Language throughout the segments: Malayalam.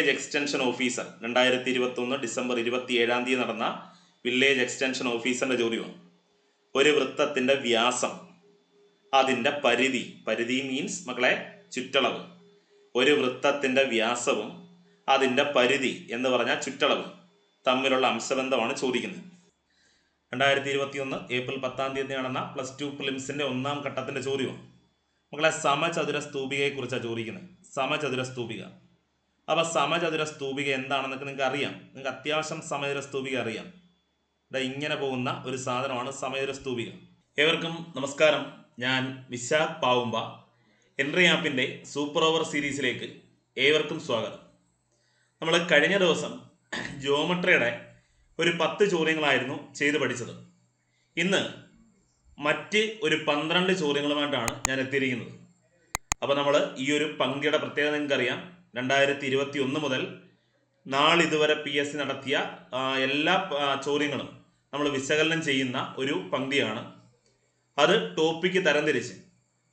വില്ലേജ് എക്സ്റ്റൻഷൻ ഓഫീസർ 2021 ഡിസംബർ 27 നടന്ന വില്ലേജ് എക്സ്റ്റൻഷൻ ഓഫീസറിന്റെ ചോദ്യമാണ്. ഒരു വൃത്തത്തിന്റെ വ്യാസം, അതിന്റെ പരിധി, പരിധി മീൻസ് മക്കളെ ചുറ്റളവ്. ഒരു വൃത്തത്തിന്റെ വ്യാസവും അതിന്റെ പരിധി എന്ന് പറഞ്ഞാൽ ചുറ്റളവ് തമ്മിലുള്ള അംശബന്ധമാണ് ചോദിക്കുന്നത്. 2021 ഏപ്രിൽ 10 നടന്ന +2 പ്രിലിംസിന്റെ ഒന്നാം ഘട്ടത്തിന്റെ ചോദ്യമാണ്. മക്കളെ സമചതുര സ്തൂപികയെ കുറിച്ചാണ് ചോദിക്കുന്നത്. സമചതുര സ്തൂപിക. അപ്പൊ സമചതുര സ്തൂപിക എന്താണെന്നൊക്കെ നിങ്ങൾക്ക് അറിയാം. നിങ്ങൾക്ക് അത്യാവശ്യം സമചതുര സ്തൂപിക അറിയാം. ഇങ്ങനെ പോകുന്ന ഒരു സാധനമാണ് സമചതുര സ്തൂപിക. ഏവർക്കും നമസ്കാരം. ഞാൻ വിശാഖ് പാവുമ്പ. എൻട്രി ആപ്പിന്റെ സൂപ്പർ ഓവർ സീരീസിലേക്ക് ഏവർക്കും സ്വാഗതം. നമ്മൾ കഴിഞ്ഞ ദിവസം ജിയോമെട്രിയുടെ ഒരു 10 ചോദ്യങ്ങളായിരുന്നു ചെയ്ത് പഠിച്ചത്. ഇന്ന് മറ്റ് ഒരു 12 ചോദ്യങ്ങളുമായിട്ടാണ് ഞാൻ എത്തിയിരിക്കുന്നത്. അപ്പോൾ നമ്മൾ ഈ ഒരു പങ്ക്തിയുടെ പ്രത്യേകത നിങ്ങൾക്കറിയാം. 2021 മുതൽ നാളിതുവരെ PSC നടത്തിയ എല്ലാ ചോദ്യങ്ങളും നമ്മൾ വിശകലനം ചെയ്യുന്ന ഒരു പങ്ക്തിയാണ്. അത് ടോപ്പിക്ക് തരംതിരിച്ച്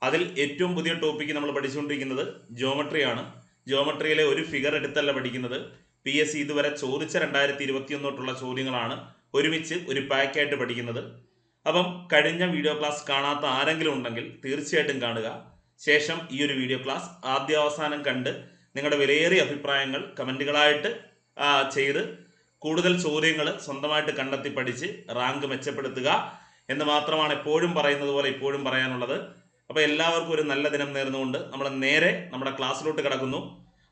അതിൽ ഏറ്റവും പുതിയ ടോപ്പിക്ക് നമ്മൾ പഠിച്ചുകൊണ്ടിരിക്കുന്നത് ജിയോമെട്രിയാണ്. ജിയോമെട്രിയിലെ ഒരു ഫിഗർ എടുത്തല്ല പഠിക്കുന്നത്. PSC ഇതുവരെ ചോദിച്ച 2021 തൊട്ടുള്ള ചോദ്യങ്ങളാണ് ഒരുമിച്ച് ഒരു പാക്കായിട്ട് പഠിക്കുന്നത്. അപ്പം കഴിഞ്ഞ വീഡിയോ ക്ലാസ് കാണാത്ത ആരെങ്കിലും ഉണ്ടെങ്കിൽ തീർച്ചയായിട്ടും കാണുക. ശേഷം ഈ ഒരു വീഡിയോ ക്ലാസ് ആദ്യാവസാനം കണ്ട് നിങ്ങളുടെ വിലയേറിയ അഭിപ്രായങ്ങൾ കമൻറ്റുകളായിട്ട് ചെയ്ത് കൂടുതൽ ചോദ്യങ്ങൾ സ്വന്തമായിട്ട് കണ്ടെത്തി പഠിച്ച് റാങ്ക് മെച്ചപ്പെടുത്തുക എന്ന് മാത്രമാണ് എപ്പോഴും പറയുന്നത് പോലെ ഇപ്പോഴും പറയാനുള്ളത്. അപ്പോൾ എല്ലാവർക്കും ഒരു നല്ല ദിനം നേർന്നുകൊണ്ട് നമ്മൾ നേരെ നമ്മുടെ ക്ലാസ്സിലോട്ട് കിടക്കുന്നു.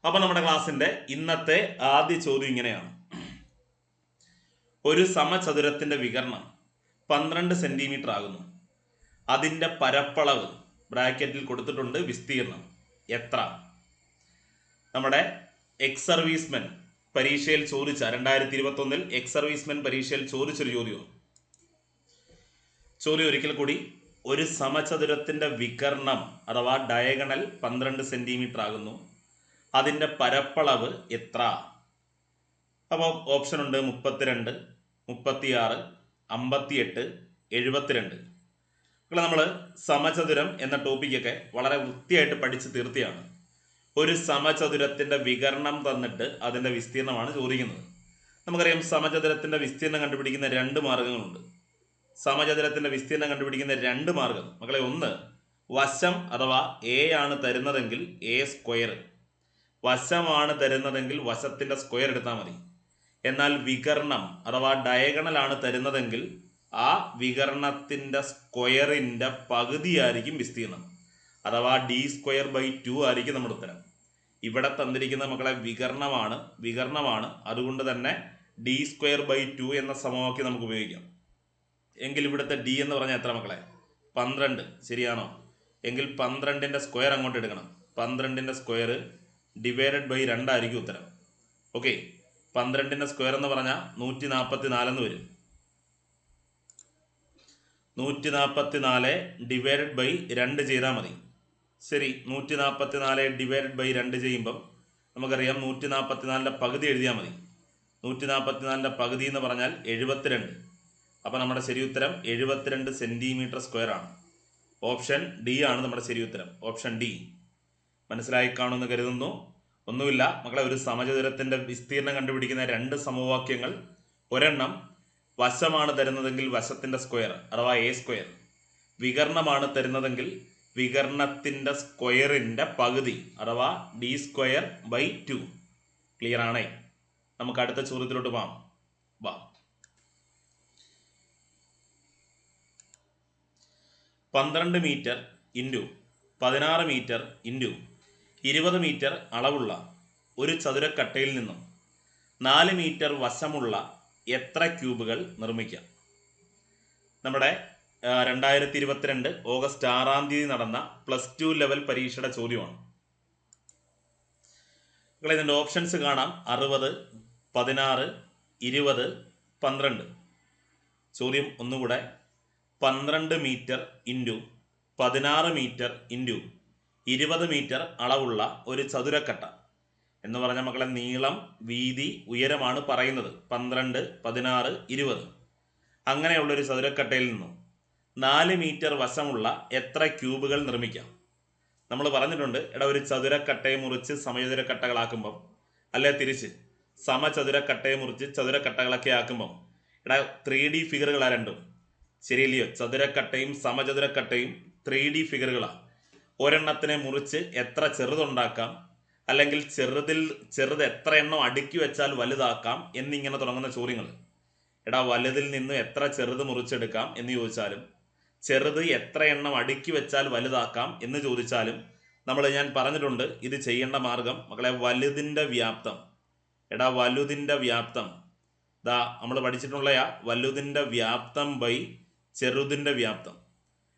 അപ്പോൾ നമ്മുടെ ക്ലാസ്സിൻ്റെ ഇന്നത്തെ ആദ്യ ചോദ്യം ഇങ്ങനെയാണ്. ഒരു സമചതുരത്തിൻ്റെ വികർണം 12 സെൻറ്റിമീറ്റർ ആകുന്നു. അതിൻ്റെ പരപ്പളവ് ബ്രാക്കറ്റിൽ കൊടുത്തിട്ടുണ്ട്, വിസ്തീർണം എത്ര? നമ്മുടെ എക്സ് സർവീസ്മെൻ പരീക്ഷയിൽ ചോദിച്ച 2021 എക്സ് സർവീസ്മെൻ പരീക്ഷയിൽ ചോദിച്ചൊരു ചോദ്യമാണ്. ചോദ്യം ഒരിക്കൽ കൂടി. ഒരു സമചതുരത്തിൻ്റെ വികർണം അഥവാ ഡയഗണൽ 12 സെൻറ്റിമീറ്റർ ആകുന്നു. അതിൻ്റെ പരപ്പളവ് എത്ര? അപ്പോൾ ഓപ്ഷൻ ഉണ്ട് 32, 36, 58, 72. നമ്മൾ സമചതുരം എന്ന ടോപ്പിക്കൊക്കെ വളരെ വൃത്തിയായിട്ട് പഠിച്ച് തീർത്തിയാണ്. ഒരു സമചതുരത്തിൻ്റെ വികർണം തന്നിട്ട് അതിൻ്റെ വിസ്തീർണമാണ് ചോദിക്കുന്നത്. നമുക്കറിയാം സമചതുരത്തിൻ്റെ വിസ്തീർണം കണ്ടുപിടിക്കുന്ന 2 മാർഗങ്ങളുണ്ട്. സമചതുരത്തിൻ്റെ വിസ്തീർണം കണ്ടുപിടിക്കുന്ന 2 മാർഗം മക്കളെ, ഒന്ന് വശം അഥവാ എ ആണ് തരുന്നതെങ്കിൽ എ സ്ക്വയർ, വശമാണ് തരുന്നതെങ്കിൽ വശത്തിൻ്റെ സ്ക്വയർ എടുത്താൽ മതി. എന്നാൽ വികർണം അഥവാ ഡയഗണൽ ആണ് തരുന്നതെങ്കിൽ ആ വികർണത്തിൻ്റെ സ്ക്വയറിൻ്റെ പകുതിയായിരിക്കും വിസ്തീർണം, അഥവാ d²/2 ആയിരിക്കും നമ്മുടെ ഉത്തരം. ഇവിടെ തന്നിരിക്കുന്ന മക്കളെ വികർണമാണ്. അതുകൊണ്ട് തന്നെ d²/2 എന്ന സമവാക്യം നമുക്ക് ഉപയോഗിക്കാം. എങ്കിൽ ഇവിടുത്തെ d എന്ന് പറഞ്ഞാൽ എത്ര മക്കളെ? 12. ശരിയാണോ? എങ്കിൽ 12ന്റെ സ്ക്വയർ അങ്ങോട്ട് എടുക്കണം. 12ന്റെ സ്ക്വയർ /2 ആയിരിക്കും ഉത്തരം. ഓക്കെ, 12ന്റെ സ്ക്വയർ എന്ന് പറഞ്ഞാൽ 144 എന്ന് വരും. 144 ÷ 2 ചെയ്താൽ മതി. ശരി, 144 ÷ 2 ചെയ്യുമ്പം നമുക്കറിയാം 144ന്റെ പകുതി എഴുതിയാൽ മതി. 144ന്റെ പകുതി എന്ന് പറഞ്ഞാൽ 72. അപ്പോൾ നമ്മുടെ ശരി ഉത്തരം 72 സെൻറ്റിമീറ്റർ സ്ക്വയർ ആണ്. ഓപ്ഷൻ ഡി ആണ് നമ്മുടെ ശരി ഉത്തരം. Option D. മനസ്സിലായി കാണുമെന്ന് കരുതുന്നു. ഒന്നുമില്ല മക്കളെ, ഒരു സമചതുരത്തിൻ്റെ വിസ്തീർണം കണ്ടുപിടിക്കുന്ന 2 സമവാക്യങ്ങൾ. ഒരെണ്ണം വശമാണ് തരുന്നതെങ്കിൽ വശത്തിൻ്റെ സ്ക്വയർ അഥവാ എ സ്ക്വയർ, വികർണമാണ് വികർണത്തിൻ്റെ സ്ക്വയറിൻ്റെ പകുതി അഥവാ d²/2. ക്ലിയർ ആണേ? നമുക്ക് അടുത്ത ചോദ്യത്തിലോട്ട് പോകാം. 12 metre into 16 metre into 20 metre അളവുള്ള ഒരു ചതുരക്കട്ടയിൽ നിന്നും 4 മീറ്റർ വശമുള്ള എത്ര ക്യൂബുകൾ നിർമ്മിക്കാം? നമ്മുടെ 2022 ഓഗസ്റ്റ് 6 നടന്ന +2 ലെവൽ പരീക്ഷയുടെ ചോദ്യമാണ്. ഇതിൻ്റെ ഓപ്ഷൻസ് കാണാം. 60, 16, 20, 12. ചോദ്യം ഒന്നുകൂടെ. 12 metre into 16 metre into 20 metre അളവുള്ള ഒരു ചതുരക്കട്ട എന്ന് പറഞ്ഞ മക്കളെ നീളം, വീതി, ഉയരമാണ് പറയുന്നത്. 12, 16, 20 അങ്ങനെയുള്ളൊരു ചതുരക്കട്ടയിൽ നിന്നും 4 മീറ്റർ വശമുള്ള എത്ര ക്യൂബുകൾ നിർമ്മിക്കാം? നമ്മൾ പറഞ്ഞിട്ടുണ്ട്, ഒരു ചതുരക്കട്ടയെ മുറിച്ച് സമചതുരക്കട്ടകളാക്കുമ്പം അല്ലെ തിരിച്ച് സമചതുരക്കട്ടയെ മുറിച്ച് ചതുരക്കട്ടകളൊക്കെ ആക്കുമ്പോൾ എടാ 3D ഫിഗറുകളാ രണ്ടും, ശരിയല്ലയോ? ചതുരക്കട്ടയും സമചതുരക്കട്ടയും 3D ഫിഗറുകളാണ്. ഒരെണ്ണത്തിനെ മുറിച്ച് എത്ര ചെറുതുണ്ടാക്കാം, അല്ലെങ്കിൽ ചെറുത് എത്ര എണ്ണം അടുക്കി വെച്ചാൽ വലുതാക്കാം എന്നിങ്ങനെ തുടങ്ങുന്ന ചോദ്യങ്ങൾ. എടാ വലുതിൽ നിന്ന് എത്ര ചെറുത് മുറിച്ചെടുക്കാം എന്ന് ചോദിച്ചാലും, ചെറുത് എത്ര എണ്ണം അടുക്കി വെച്ചാൽ വലുതാക്കാം എന്ന് ചോദിച്ചാലും ഞാൻ പറഞ്ഞിട്ടുണ്ട് ഇത് ചെയ്യേണ്ട മാർഗം മക്കളെ വലുതിൻ്റെ വ്യാപ്തം. എടാ വലുതിൻ്റെ വ്യാപ്തം നമ്മൾ പഠിച്ചിട്ടുള്ളയാ, വലുതിൻ്റെ വ്യാപ്തം ബൈ ചെറുതിൻ്റെ വ്യാപ്തം.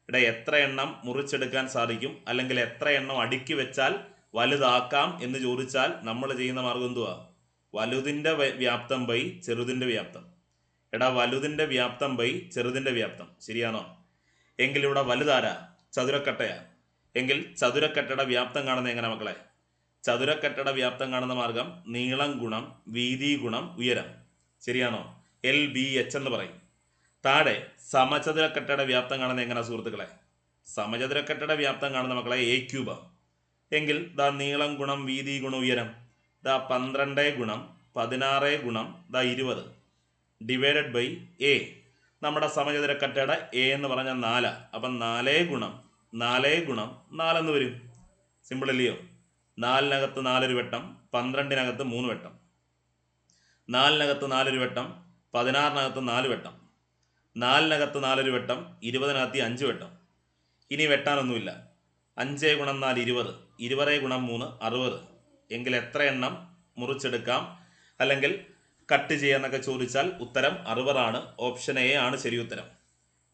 എടാ എത്ര എണ്ണം മുറിച്ചെടുക്കാൻ സാധിക്കും, അല്ലെങ്കിൽ എത്ര എണ്ണം അടുക്കി വെച്ചാൽ വലുതാക്കാം എന്ന് ചോദിച്ചാൽ നമ്മൾ ചെയ്യുന്ന മാർഗം എന്തുവാ? വലുതിൻ്റെ വ്യാപ്തം ബൈ ചെറുതിൻ്റെ വ്യാപ്തം. എടാ വലുതിൻ്റെ വ്യാപ്തം ബൈ ചെറുതിൻ്റെ വ്യാപ്തം, ശരിയാണോ? എങ്കിൽ ഇവിടെ വലുതാരാ? ചതുരക്കട്ടയാ. എങ്കിൽ ചതുരക്കട്ടയുടെ വ്യാപ്തം കാണുന്നത് എങ്ങനെ മക്കളെ? ചതുരക്കട്ടയുടെ വ്യാപ്തം കാണുന്ന മാർഗം നീളം ഗുണം വീതി ഗുണം ഉയരം, ശരിയാണോ? LBH എന്ന് പറയും. താഴെ സമചതുരക്കട്ടയുടെ വ്യാപ്തം കാണുന്നത് എങ്ങനെ സുഹൃത്തുക്കളെ? സമചതുരക്കട്ടയുടെ വ്യാപ്തം കാണുന്ന മക്കളെ A³ എങ്കിൽ നീളം ഗുണം വീതി ഗുണം ഉയരം 12 ഗുണം 16 ഗുണം 20 ഡിവൈഡഡ് ബൈ A. നമ്മുടെ സമചതുരക്കട്ടയുടെ A എന്ന് പറഞ്ഞാൽ 4, അപ്പം 4 ഗുണം 4 എന്ന് വരും. സിമ്പിൾ അല്ലയോ? 4-നകത്ത് 4 ഒരു വട്ടം, 12-നകത്ത് 3 വട്ടം, 4-നകത്ത് 4 ഒരു വട്ടം, 16-നകത്ത് 4 വട്ടം, 4-നകത്ത് 4 ഒരു വട്ടം, 20-നകത്ത് 5 വട്ടം. ഇനി വെട്ടാനൊന്നുമില്ല. 5 ഗുണം 4 20, 20 ഗുണം 3 60. എങ്കിൽ എത്ര എണ്ണം മുറിച്ചെടുക്കാം അല്ലെങ്കിൽ കട്ട് ചെയ്യാന്നൊക്കെ ചോദിച്ചാൽ ഉത്തരം 60 ആണ്. ഓപ്ഷൻ A ആണ് ശരി ഉത്തരം.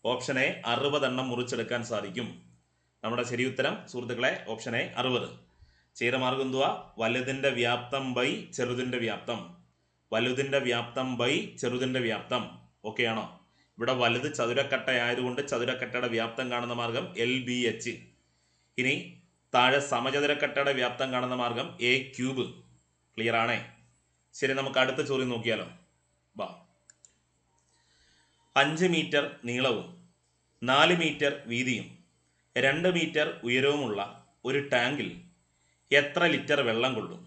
ഓപ്ഷൻ A 60 എണ്ണം മുറിച്ചെടുക്കാൻ സാധിക്കും. നമ്മുടെ ശരി ഉത്തരം സുഹൃത്തുക്കളെ ഓപ്ഷൻ A 60. ചെയ്ത മാർഗം എന്തുവാ? വലുതിൻ്റെ വ്യാപ്തം ബൈ ചെറുതിൻ്റെ വ്യാപ്തം. വലുതിൻ്റെ വ്യാപ്തം ബൈ ചെറുതിൻ്റെ വ്യാപ്തം. ഓക്കെ ആണോ? ഇവിടെ വലുത് ചതുരക്കട്ട ആയതുകൊണ്ട് ചതുരക്കട്ടയുടെ വ്യാപ്തം കാണുന്ന മാർഗം LBH. ഇനി താഴെ സമചതുരക്കട്ടയുടെ വ്യാപ്തം കാണുന്ന മാർഗം A³ ക്ലിയർ ആണേ? ശരി, നമുക്ക് അടുത്ത ചോദ്യം നോക്കിയാലോ. 5 മീറ്റർ നീളവും 4 മീറ്റർ വീതിയും 2 മീറ്റർ ഉയരവുമുള്ള ഒരു ടാങ്കിൽ എത്ര ലിറ്റർ വെള്ളം കൊള്ളും?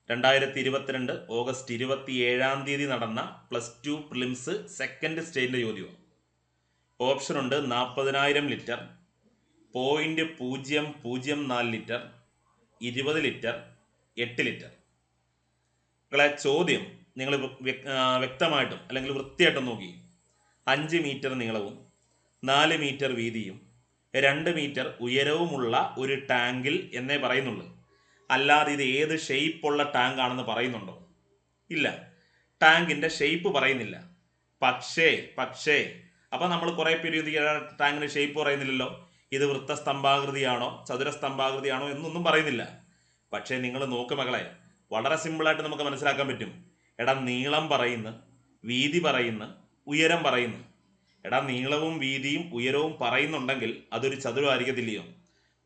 2022 ഓഗസ്റ്റ് 27 നടന്ന +2 പ്രിലിംസ് സെക്കൻഡ് സ്റ്റേജിൻ്റെ ചോദ്യമാണ്. ഓപ്ഷൻ ഉണ്ട് 40,000 ലിറ്റർ, 0.004 ലിറ്റർ, 20 ലിറ്റർ, 8 ലിറ്റർ. ചോദ്യം നിങ്ങൾ വ്യക്തമായിട്ടും അല്ലെങ്കിൽ വൃത്തിയായിട്ടും നോക്കി. 5 മീറ്റർ നീളവും 4 മീറ്റർ വീതിയും 2 മീറ്റർ ഉയരവുമുള്ള ഒരു ടാങ്കിൽ എന്നേ പറയുന്നുള്ളൂ. അല്ലാതെ ഇത് ഏത് ഷേപ്പുള്ള ടാങ്ക് ആണെന്ന് പറയുന്നുണ്ടോ? ഇല്ല, ടാങ്കിൻ്റെ ഷേപ്പ് പറയുന്നില്ല. പക്ഷേ അപ്പം നമ്മൾ കുറേ പേര് ടാങ്കിൻ്റെ ഷേപ്പ് പറയുന്നില്ലല്ലോ, ഇത് വൃത്തസ്തംഭാകൃതിയാണോ ചതുരസ്തംഭാകൃതിയാണോ എന്നൊന്നും പറയുന്നില്ല. പക്ഷേ നിങ്ങൾ നോക്ക് മകളെ, വളരെ സിമ്പിളായിട്ട് നമുക്ക് മനസ്സിലാക്കാൻ പറ്റും. എടാ നീളം പറയുന്നു, വീതി പറയുന്നു, ഉയരം പറയുന്നു. എടാ നീളവും വീതിയും ഉയരവും പറയുന്നുണ്ടെങ്കിൽ അതൊരു ചതുരം ആയിരിക്കത്തില്ലയോ?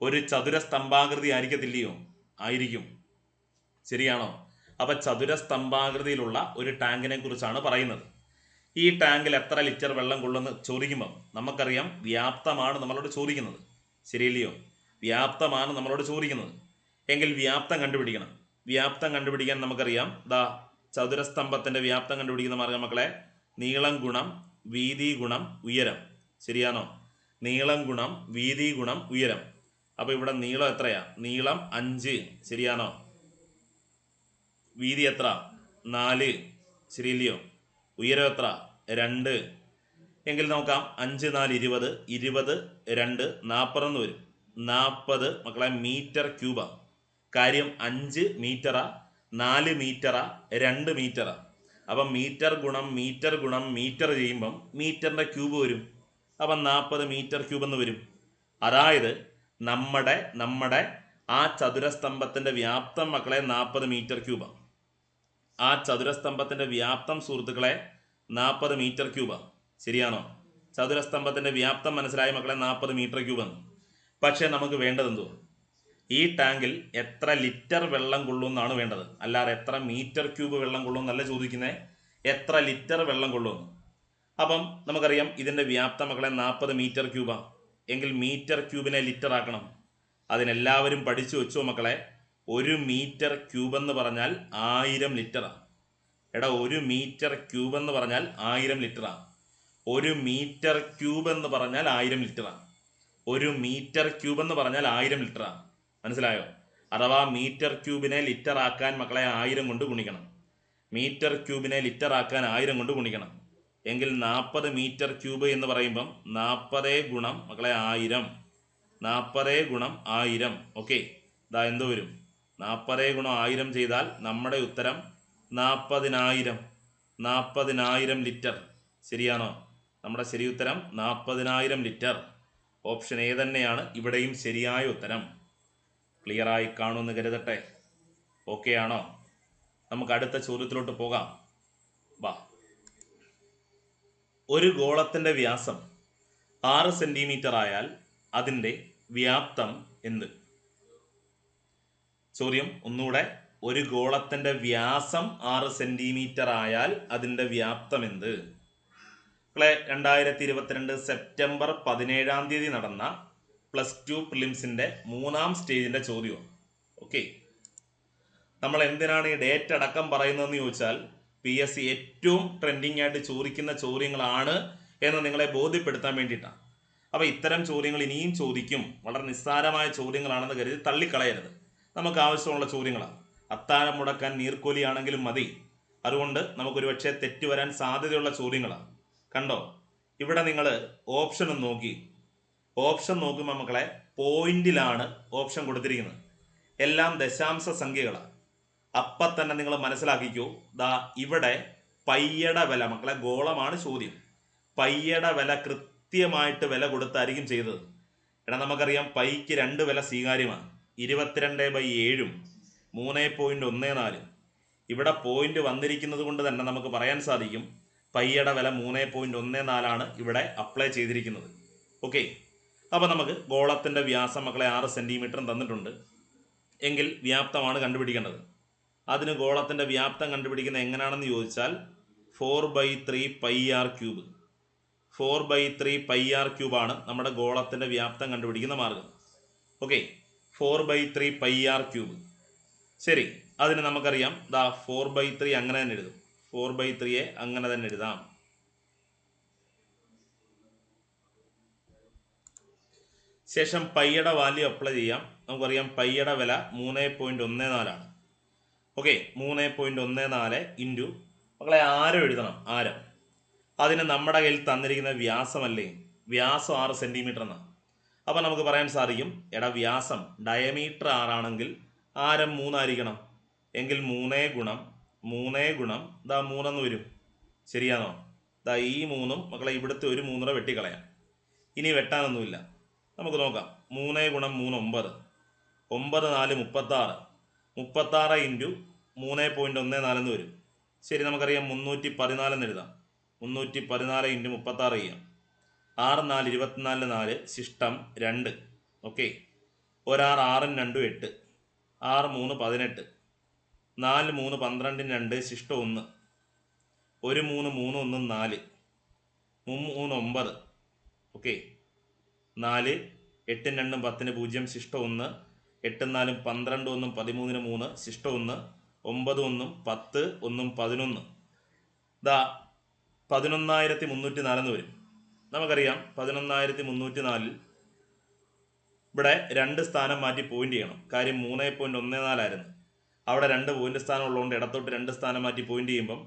ഒരു ചതുരസ്തംഭാകൃതി ആയിരിക്കത്തില്ലയോ? ആയിരിക്കും, ശരിയാണോ? അപ്പം ചതുരസ്തംഭാകൃതിയിലുള്ള ഒരു ടാങ്കിനെ കുറിച്ചാണ് പറയുന്നത്. ഈ ടാങ്കിൽ എത്ര ലിറ്റർ വെള്ളം കൊള്ളുമെന്ന് ചോദിക്കുമ്പം നമുക്കറിയാം വ്യാപ്തമാണ് നമ്മളോട് ചോദിക്കുന്നത്, ശരിയല്ലയോ? വ്യാപ്തമാണ് നമ്മളോട് ചോദിക്കുന്നത്. എങ്കിൽ വ്യാപ്തം കണ്ടുപിടിക്കണം. വ്യാപ്തം കണ്ടുപിടിക്കാൻ നമുക്കറിയാം ചതുരസ്തംഭത്തിൻ്റെ വ്യാപ്തം കണ്ടുപിടിക്കുന്ന മാർഗം മക്കളെ നീളം ഗുണം വീതി ഗുണം ഉയരം, ശരിയാണോ? നീളം ഗുണം വീതി ഗുണം ഉയരം. അപ്പോൾ ഇവിടെ നീളം എത്രയാ? നീളം 5, ശരിയാണോ? വീതി എത്ര? 4, ശരിയല്ലയോ? ഉയരം എത്ര? 2. എങ്കിൽ നോക്കാം. 5 4 20, 20 2 40 എന്ന് വരും. 40 മക്കളെ മീറ്റർ ക്യൂബാ. കാര്യം 5 മീറ്ററാ, 4 മീറ്ററാ, 2 മീറ്ററാ. അപ്പം മീറ്റർ ഗുണം മീറ്റർ ഗുണം മീറ്റർ ചെയ്യുമ്പം മീറ്ററിൻ്റെ ക്യൂബ് വരും. അപ്പം 40 മീറ്റർ ക്യൂബ് എന്ന് വരും. അതായത് നമ്മുടെ ആ ചതുരസ്തംഭത്തിൻ്റെ വ്യാപ്തം മക്കളെ 40 മീറ്റർ ക്യൂബാണ്. ആ ചതുരസ്തംഭത്തിൻ്റെ വ്യാപ്തം സുഹൃത്തുക്കളെ 40 മീറ്റർ ക്യൂബാണ്, ശരിയാണോ? ചതുരസ്തംഭത്തിൻ്റെ വ്യാപ്തം മനസ്സിലായ മക്കളെ 40 മീറ്റർ ക്യൂബാണ്. പക്ഷേ നമുക്ക് വേണ്ടത് എന്തോ? ഈ ടാങ്കിൽ എത്ര ലിറ്റർ വെള്ളം കൊള്ളുമെന്നാണ് വേണ്ടത്. അല്ലാതെ എത്ര മീറ്റർ ക്യൂബ് വെള്ളം കൊള്ളുമെന്നല്ല ചോദിക്കുന്നത്, എത്ര ലിറ്റർ വെള്ളം കൊള്ളുമെന്ന്. അപ്പം നമുക്കറിയാം ഇതിൻ്റെ വ്യാപ്തം മക്കളെ 40 മീറ്റർ ക്യൂബാണ്. എങ്കിൽ മീറ്റർ ക്യൂബിനെ ലിറ്റർ ആക്കണം. അതിനെല്ലാവരും പഠിച്ചു വെച്ചോ മക്കളെ. 1 മീറ്റർ ക്യൂബ് എന്ന് പറഞ്ഞാൽ 1000 ലിറ്ററാണ്. എടാ 1 മീറ്റർ ക്യൂബ് എന്ന് പറഞ്ഞാൽ 1000 ലിറ്ററാണ്. 1 മീറ്റർ ക്യൂബ് എന്ന് പറഞ്ഞാൽ 1000 ലിറ്ററാണ്. 1 മീറ്റർ ക്യൂബ് എന്ന് പറഞ്ഞാൽ 1000 ലിറ്ററാണ്. മനസ്സിലായോ? അഥവാ മീറ്റർ ക്യൂബിനെ ലിറ്റർ ആക്കാൻ മക്കളെ 1000 കൊണ്ട് ഗുണിക്കണം. മീറ്റർ ക്യൂബിനെ ലിറ്റർ ആക്കാൻ 1000 കൊണ്ട് ഗുണിക്കണം. എങ്കിൽ 40 മീറ്റർ ക്യൂബ് എന്ന് പറയുമ്പം 40 ഗുണം മക്കളെ 1000. 40 ഗുണം 1000. ഓക്കെ, ഇതാ എന്തോ വരും? 40 ഗുണം 1000 ചെയ്താൽ നമ്മുടെ ഉത്തരം 40,000. 40,000 ലിറ്റർ. ശരിയാണോ? നമ്മുടെ ശരി ഉത്തരം 40,000 ലിറ്റർ. ഓപ്ഷൻ എ തന്നെയാണ് ഇവിടെയും ശരിയായ ഉത്തരം. ക്ലിയറായി കാണുമെന്ന് കരുതട്ടെ. ഓക്കെ ആണോ? നമുക്ക് അടുത്ത ചോദ്യത്തിലോട്ട് പോകാം. വാ. ഒരു ഗോളത്തിന്റെ വ്യാസം 6 സെന്റിമീറ്റർ ആയാൽ അതിൻ്റെ വ്യാപ്തം എന്ത്? ചോദ്യം ഒന്നുകൂടെ. ഒരു ഗോളത്തിന്റെ വ്യാസം 6 സെന്റിമീറ്റർ ആയാൽ അതിൻ്റെ വ്യാപ്തം എന്ത്? 2022 സെപ്റ്റംബർ 17-ാം തീയതി നടന്ന +2 പ്രിലിംസിന്റെ 3-ാം സ്റ്റേജിന്റെ ചോദ്യമാണ്. ഓക്കെ, നമ്മൾ എന്തിനാണ് ഈ ഡേറ്റ് അടക്കം പറയുന്നതെന്ന് ചോദിച്ചാൽ PSC ഏറ്റവും ട്രെൻഡിങ് ആയിട്ട് ചോദിക്കുന്ന ചോദ്യങ്ങളാണ് എന്ന് നിങ്ങളെ ബോധ്യപ്പെടുത്താൻ വേണ്ടിയിട്ടാണ്. അപ്പോൾ ഇത്തരം ചോദ്യങ്ങൾ ഇനിയും ചോദിക്കും. വളരെ നിസ്സാരമായ ചോദ്യങ്ങളാണെന്ന് കരുതി തള്ളിക്കളയരുത്. നമുക്ക് ആവശ്യമുള്ള ചോദ്യങ്ങളാണ്. അത്താഴം മുടക്കാൻ നീർക്കോലിയാണെങ്കിലും മതി. അതുകൊണ്ട് നമുക്കൊരു പക്ഷേ തെറ്റ് വരാൻ സാധ്യതയുള്ള ചോദ്യങ്ങളാണ്. കണ്ടോ, ഇവിടെ നിങ്ങൾ ഓപ്ഷൻ നോക്കി. ഓപ്ഷൻ നോക്കുമ്പോൾ മക്കളെ പോയിന്റിലാണ് ഓപ്ഷൻ കൊടുത്തിരിക്കുന്നത്. എല്ലാം ദശാംശ സംഖ്യകളാണ്. അപ്പം തന്നെ നിങ്ങൾ മനസ്സിലാക്കിക്കോ, ദാ ഇവിടെ പയ്യയുടെ വില, മക്കളെ ഗോളമാണ് ചോദ്യം, പയ്യയുടെ വില കൃത്യമായിട്ട് വില കൊടുത്തായിരിക്കും ചെയ്തത്. എടാ നമുക്കറിയാം പൈക്ക് 2 വില സ്വീകാര്യമാണ്. 22/7 3.14. ഇവിടെ പോയിന്റ് വന്നിരിക്കുന്നത് കൊണ്ട് തന്നെ നമുക്ക് പറയാൻ സാധിക്കും പയ്യയുടെ വില 3.14 ഇവിടെ അപ്ലൈ ചെയ്തിരിക്കുന്നത്. ഓക്കെ, അപ്പോൾ നമുക്ക് ഗോളത്തിൻ്റെ വ്യാസം മക്കളെ 6 സെന്റിമീറ്റർ തന്നിട്ടുണ്ട്. എങ്കിൽ വ്യാപ്തമാണ് കണ്ടുപിടിക്കേണ്ടത്. അതിന് ഗോളത്തിൻ്റെ വ്യാപ്തം കണ്ടുപിടിക്കുന്നത് എങ്ങനെയാണെന്ന് ചോദിച്ചാൽ 4/3 πr³. 4/3 πr³ നമ്മുടെ ഗോളത്തിൻ്റെ വ്യാപ്തം കണ്ടുപിടിക്കുന്ന മാർഗം. Okay, 4/3 πr³. ശരി, അതിന് നമുക്കറിയാം ദാ 4/3 അങ്ങനെ തന്നെ എഴുതും. 4/3 അങ്ങനെ തന്നെ എഴുതാം. ശേഷം പയ്യയുടെ വാല്യൂ അപ്ലൈ ചെയ്യാം. നമുക്കറിയാം പയ്യയുടെ വില 3.14 ആണ്. ഓക്കെ, 3.14 ഇൻറ്റു മക്കളെ ആരം എഴുതണം. ആരം അതിന് നമ്മുടെ കയ്യിൽ തന്നിരിക്കുന്ന വ്യാസമല്ലേ, വ്യാസം 6 സെന്റിമീറ്റർ എന്നാണ്. അപ്പം നമുക്ക് പറയാൻ സാധിക്കും എടാ വ്യാസം ഡയമീറ്റർ 6 ആണെങ്കിൽ ആരം 3 ആയിരിക്കണം. എങ്കിൽ 3 ഗുണം 3 എന്ന് വരും. ശരിയാണോ? ദാ ഈ 3 മക്കളെ ഇവിടുത്തെ ഒരു 3 വെട്ടിക്കളയാം. ഇനി വെട്ടാനൊന്നുമില്ല. നമുക്ക് നോക്കാം. 3 ഗുണം 3 9. 9 4 36. 36 ഇൻറ്റു 3.14 എന്ന് വരും. ശരി, നമുക്കറിയാം 314 എന്ന് എഴുതാം. 314 ഇൻറ്റു 36 ചെയ്യാം. 6 4 24 4 ശിഷ്ടം 2. ഓക്കെ, 1 6 6 2 8. 6 3 18. 4 3 12 2 ശിഷ്ടം 1. 1 3 3 1 4. 3 9. ഓക്കെ, 4 8 2 10 0 ശിഷ്ടം 1. 8 4 12 1 13 3 ശിഷ്ടം 1. 9 1 10 1 11. ദാ 11,304 എന്ന് വരും. നമുക്കറിയാം 11,304 ഇവിടെ 2 സ്ഥാനം മാറ്റി പോയിന്റ് ചെയ്യണം. കാര്യം 3.14 ആയിരുന്നു. അവിടെ 2 പോയിന്റ് സ്ഥാനം ഉള്ളതുകൊണ്ട് ഇടത്തോട്ട് 2 സ്ഥാനം മാറ്റി പോയിന്റ് ചെയ്യുമ്പം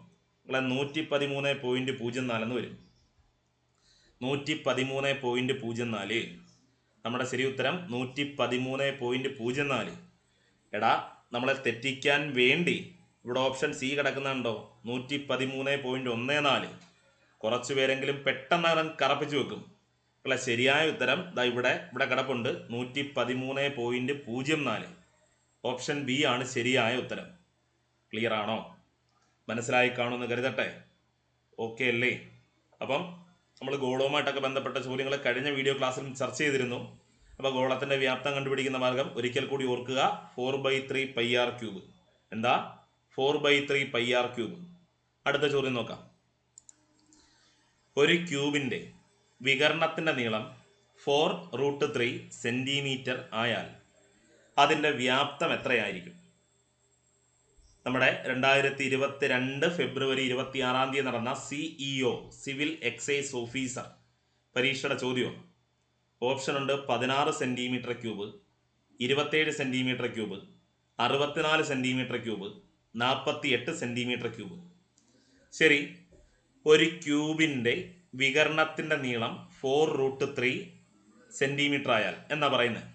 113.04 എന്ന് വരും. 113.04. നമ്മുടെ ശരി ഉത്തരം 113.04. എടാ നമ്മളെ തെറ്റിക്കാൻ വേണ്ടി ഇവിടെ ഓപ്ഷൻ സി കിടക്കുന്നുണ്ടോ? 113.14. കുറച്ചു പേരെങ്കിലും പെട്ടെന്ന് കറപ്പിച്ചു വെക്കും. അല്ല, ശരിയായ ഉത്തരം ദാ ഇവിടെ കിടപ്പുണ്ട് 113.04. ഓപ്ഷൻ ബി ആണ് ശരിയായ ഉത്തരം. ക്ലിയർ ആണോ? മനസ്സിലായി കാണുമെന്ന് കരുതട്ടെ. ഓക്കെ അല്ലേ? അപ്പം നമ്മൾ ഗോളവുമായിട്ടൊക്കെ ബന്ധപ്പെട്ട ചോദ്യങ്ങൾ കഴിഞ്ഞ വീഡിയോ ക്ലാസ്സിൽ ചർച്ച ചെയ്തിരുന്നു. അപ്പോൾ ഗോളത്തിൻ്റെ വ്യാപ്തം കണ്ടുപിടിക്കുന്ന മാർഗം ഒരിക്കൽ കൂടി ഓർക്കുക. 4/3 πr³. എന്താ? 4/3 πr³. അടുത്ത ചോദ്യം നോക്കാം. ഒരു ക്യൂബിൻ്റെ വികരണത്തിൻ്റെ നീളം 4√3 സെന്റിമീറ്റർ ആയാൽ അതിൻ്റെ വ്യാപ്തം എത്രയായിരിക്കും? നമ്മുടെ 2022 ഫെബ്രുവരി 26 നടന്ന CEO സിവിൽ എക്സൈസ് ഓഫീസർ പരീക്ഷയുടെ ചോദ്യമാണ്. ഓപ്ഷൻ ഉണ്ട് 16 centimetre cube, 27 centimetre cube, 64 centimetre cube, 48 centimetre cube. ശരി, ഒരു ക്യൂബിൻ്റെ വികരണത്തിൻ്റെ നീളം 4√3 സെൻറ്റിമീറ്റർ ആയാൽ എന്നാ പറയുന്നത്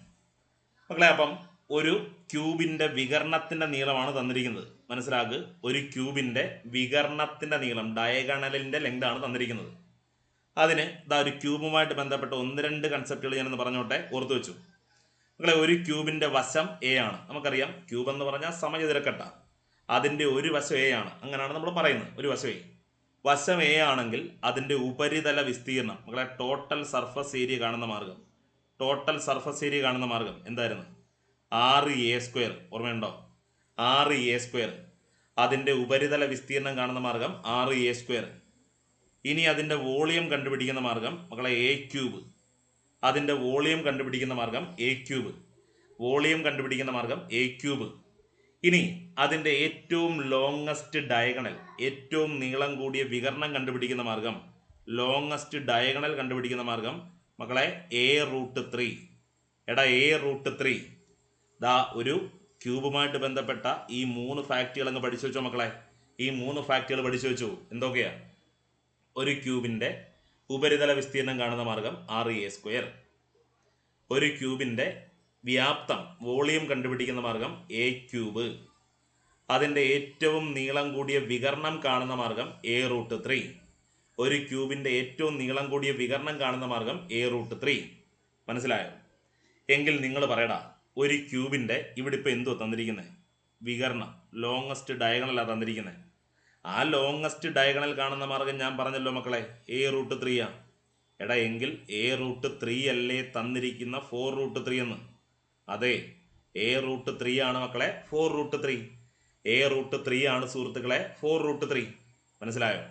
മക്കളെ. അപ്പം ഒരു ക്യൂബിൻ്റെ വികരണത്തിൻ്റെ നീളമാണ് തന്നിരിക്കുന്നത്. മനസ്സിലാക്ക്, ഒരു ക്യൂബിൻ്റെ വികരണത്തിൻ്റെ നീളം, ഡയഗണലിൻ്റെ ലെങ്താണ് തന്നിരിക്കുന്നത്. അതിന് ഒരു ക്യൂബുമായിട്ട് ബന്ധപ്പെട്ട 1-2 കൺസെപ്റ്റുകൾ ഞാനൊന്ന് പറഞ്ഞോട്ടെ, ഓർത്തു വെച്ചു മക്കളെ. ഒരു ക്യൂബിൻ്റെ വശം എ ആണ്. നമുക്കറിയാം ക്യൂബ് എന്ന് പറഞ്ഞാൽ സമചതുരക്കട്ട, അതിൻ്റെ ഒരു വശം എ ആണ്. അങ്ങനെയാണ് നമ്മൾ പറയുന്നത്, ഒരു വശം എ. വശം എ ആണെങ്കിൽ അതിൻ്റെ ഉപരിതല വിസ്തീർണം മക്കളെ, ടോട്ടൽ സർഫസ് ഏരിയ കാണുന്ന മാർഗം, ടോട്ടൽ സർഫസ് ഏരിയ കാണുന്ന മാർഗം എന്തായിരുന്നു? 6a². ഓർമ്മയുണ്ടോ? 6a². അതിൻ്റെ ഉപരിതല വിസ്തീർണം കാണുന്ന മാർഗം 6a². ഇനി അതിൻ്റെ വോളിയം കണ്ടുപിടിക്കുന്ന മാർഗം മക്കളെ a³. അതിൻ്റെ വോളിയം കണ്ടുപിടിക്കുന്ന മാർഗം a³. വോളിയം കണ്ടുപിടിക്കുന്ന മാർഗം a³. ഇനി അതിൻ്റെ ഏറ്റവും ലോങ്ങസ്റ്റ് ഡയഗണൽ, ഏറ്റവും നീളം കൂടിയ വികരണം കണ്ടുപിടിക്കുന്ന മാർഗം, ലോങ്ങസ്റ്റ് ഡയഗണൽ കണ്ടുപിടിക്കുന്ന മാർഗം മക്കളെ a√3. എടാ a√3. ഒരു ക്യൂബുമായിട്ട് ബന്ധപ്പെട്ട ഈ 3 ഫാക്റ്റുകൾ അങ്ങ് പഠിച്ചു വെച്ചോ മക്കളെ. ഈ 3 ഫാക്റ്റുകൾ പഠിച്ചു വെച്ചു. എന്തൊക്കെയാ? ഒരു ക്യൂബിൻ്റെ ഉപരിതല വിസ്തീർണം കാണുന്ന മാർഗം 6a². ഒരു ക്യൂബിൻ്റെ വ്യാപ്തം, വോളിയം കണ്ടുപിടിക്കുന്ന മാർഗം a³. അതിൻ്റെ ഏറ്റവും നീളം കൂടിയ വികരണം കാണുന്ന മാർഗം a√3. ഒരു ക്യൂബിൻ്റെ ഏറ്റവും നീളം കൂടിയ വികരണം കാണുന്ന മാർഗം a√3. മനസ്സിലായോ? എങ്കിൽ നിങ്ങൾ പറയടാ, ഒരു ക്യൂബിൻ്റെ ഇവിടെ ഇപ്പോൾ എന്തോ തന്നിരിക്കുന്നത്? വികരണം, ലോങ്ങസ്റ്റ് ഡയഗണലാണ് തന്നിരിക്കുന്നത്. ആ ലോങ്ങസ്റ്റ് ഡയഗണൽ കാണുന്ന മാർഗം ഞാൻ പറഞ്ഞല്ലോ മക്കളെ, a√3. എടാ എങ്കിൽ a√3 അല്ലേ തന്നിരിക്കുന്ന 4√3 എന്ന്? അതെ, a√3 ആണ് മക്കളെ 4√3. a√3 ആണ് സുഹൃത്തുക്കളെ 4√3. മനസ്സിലായോ?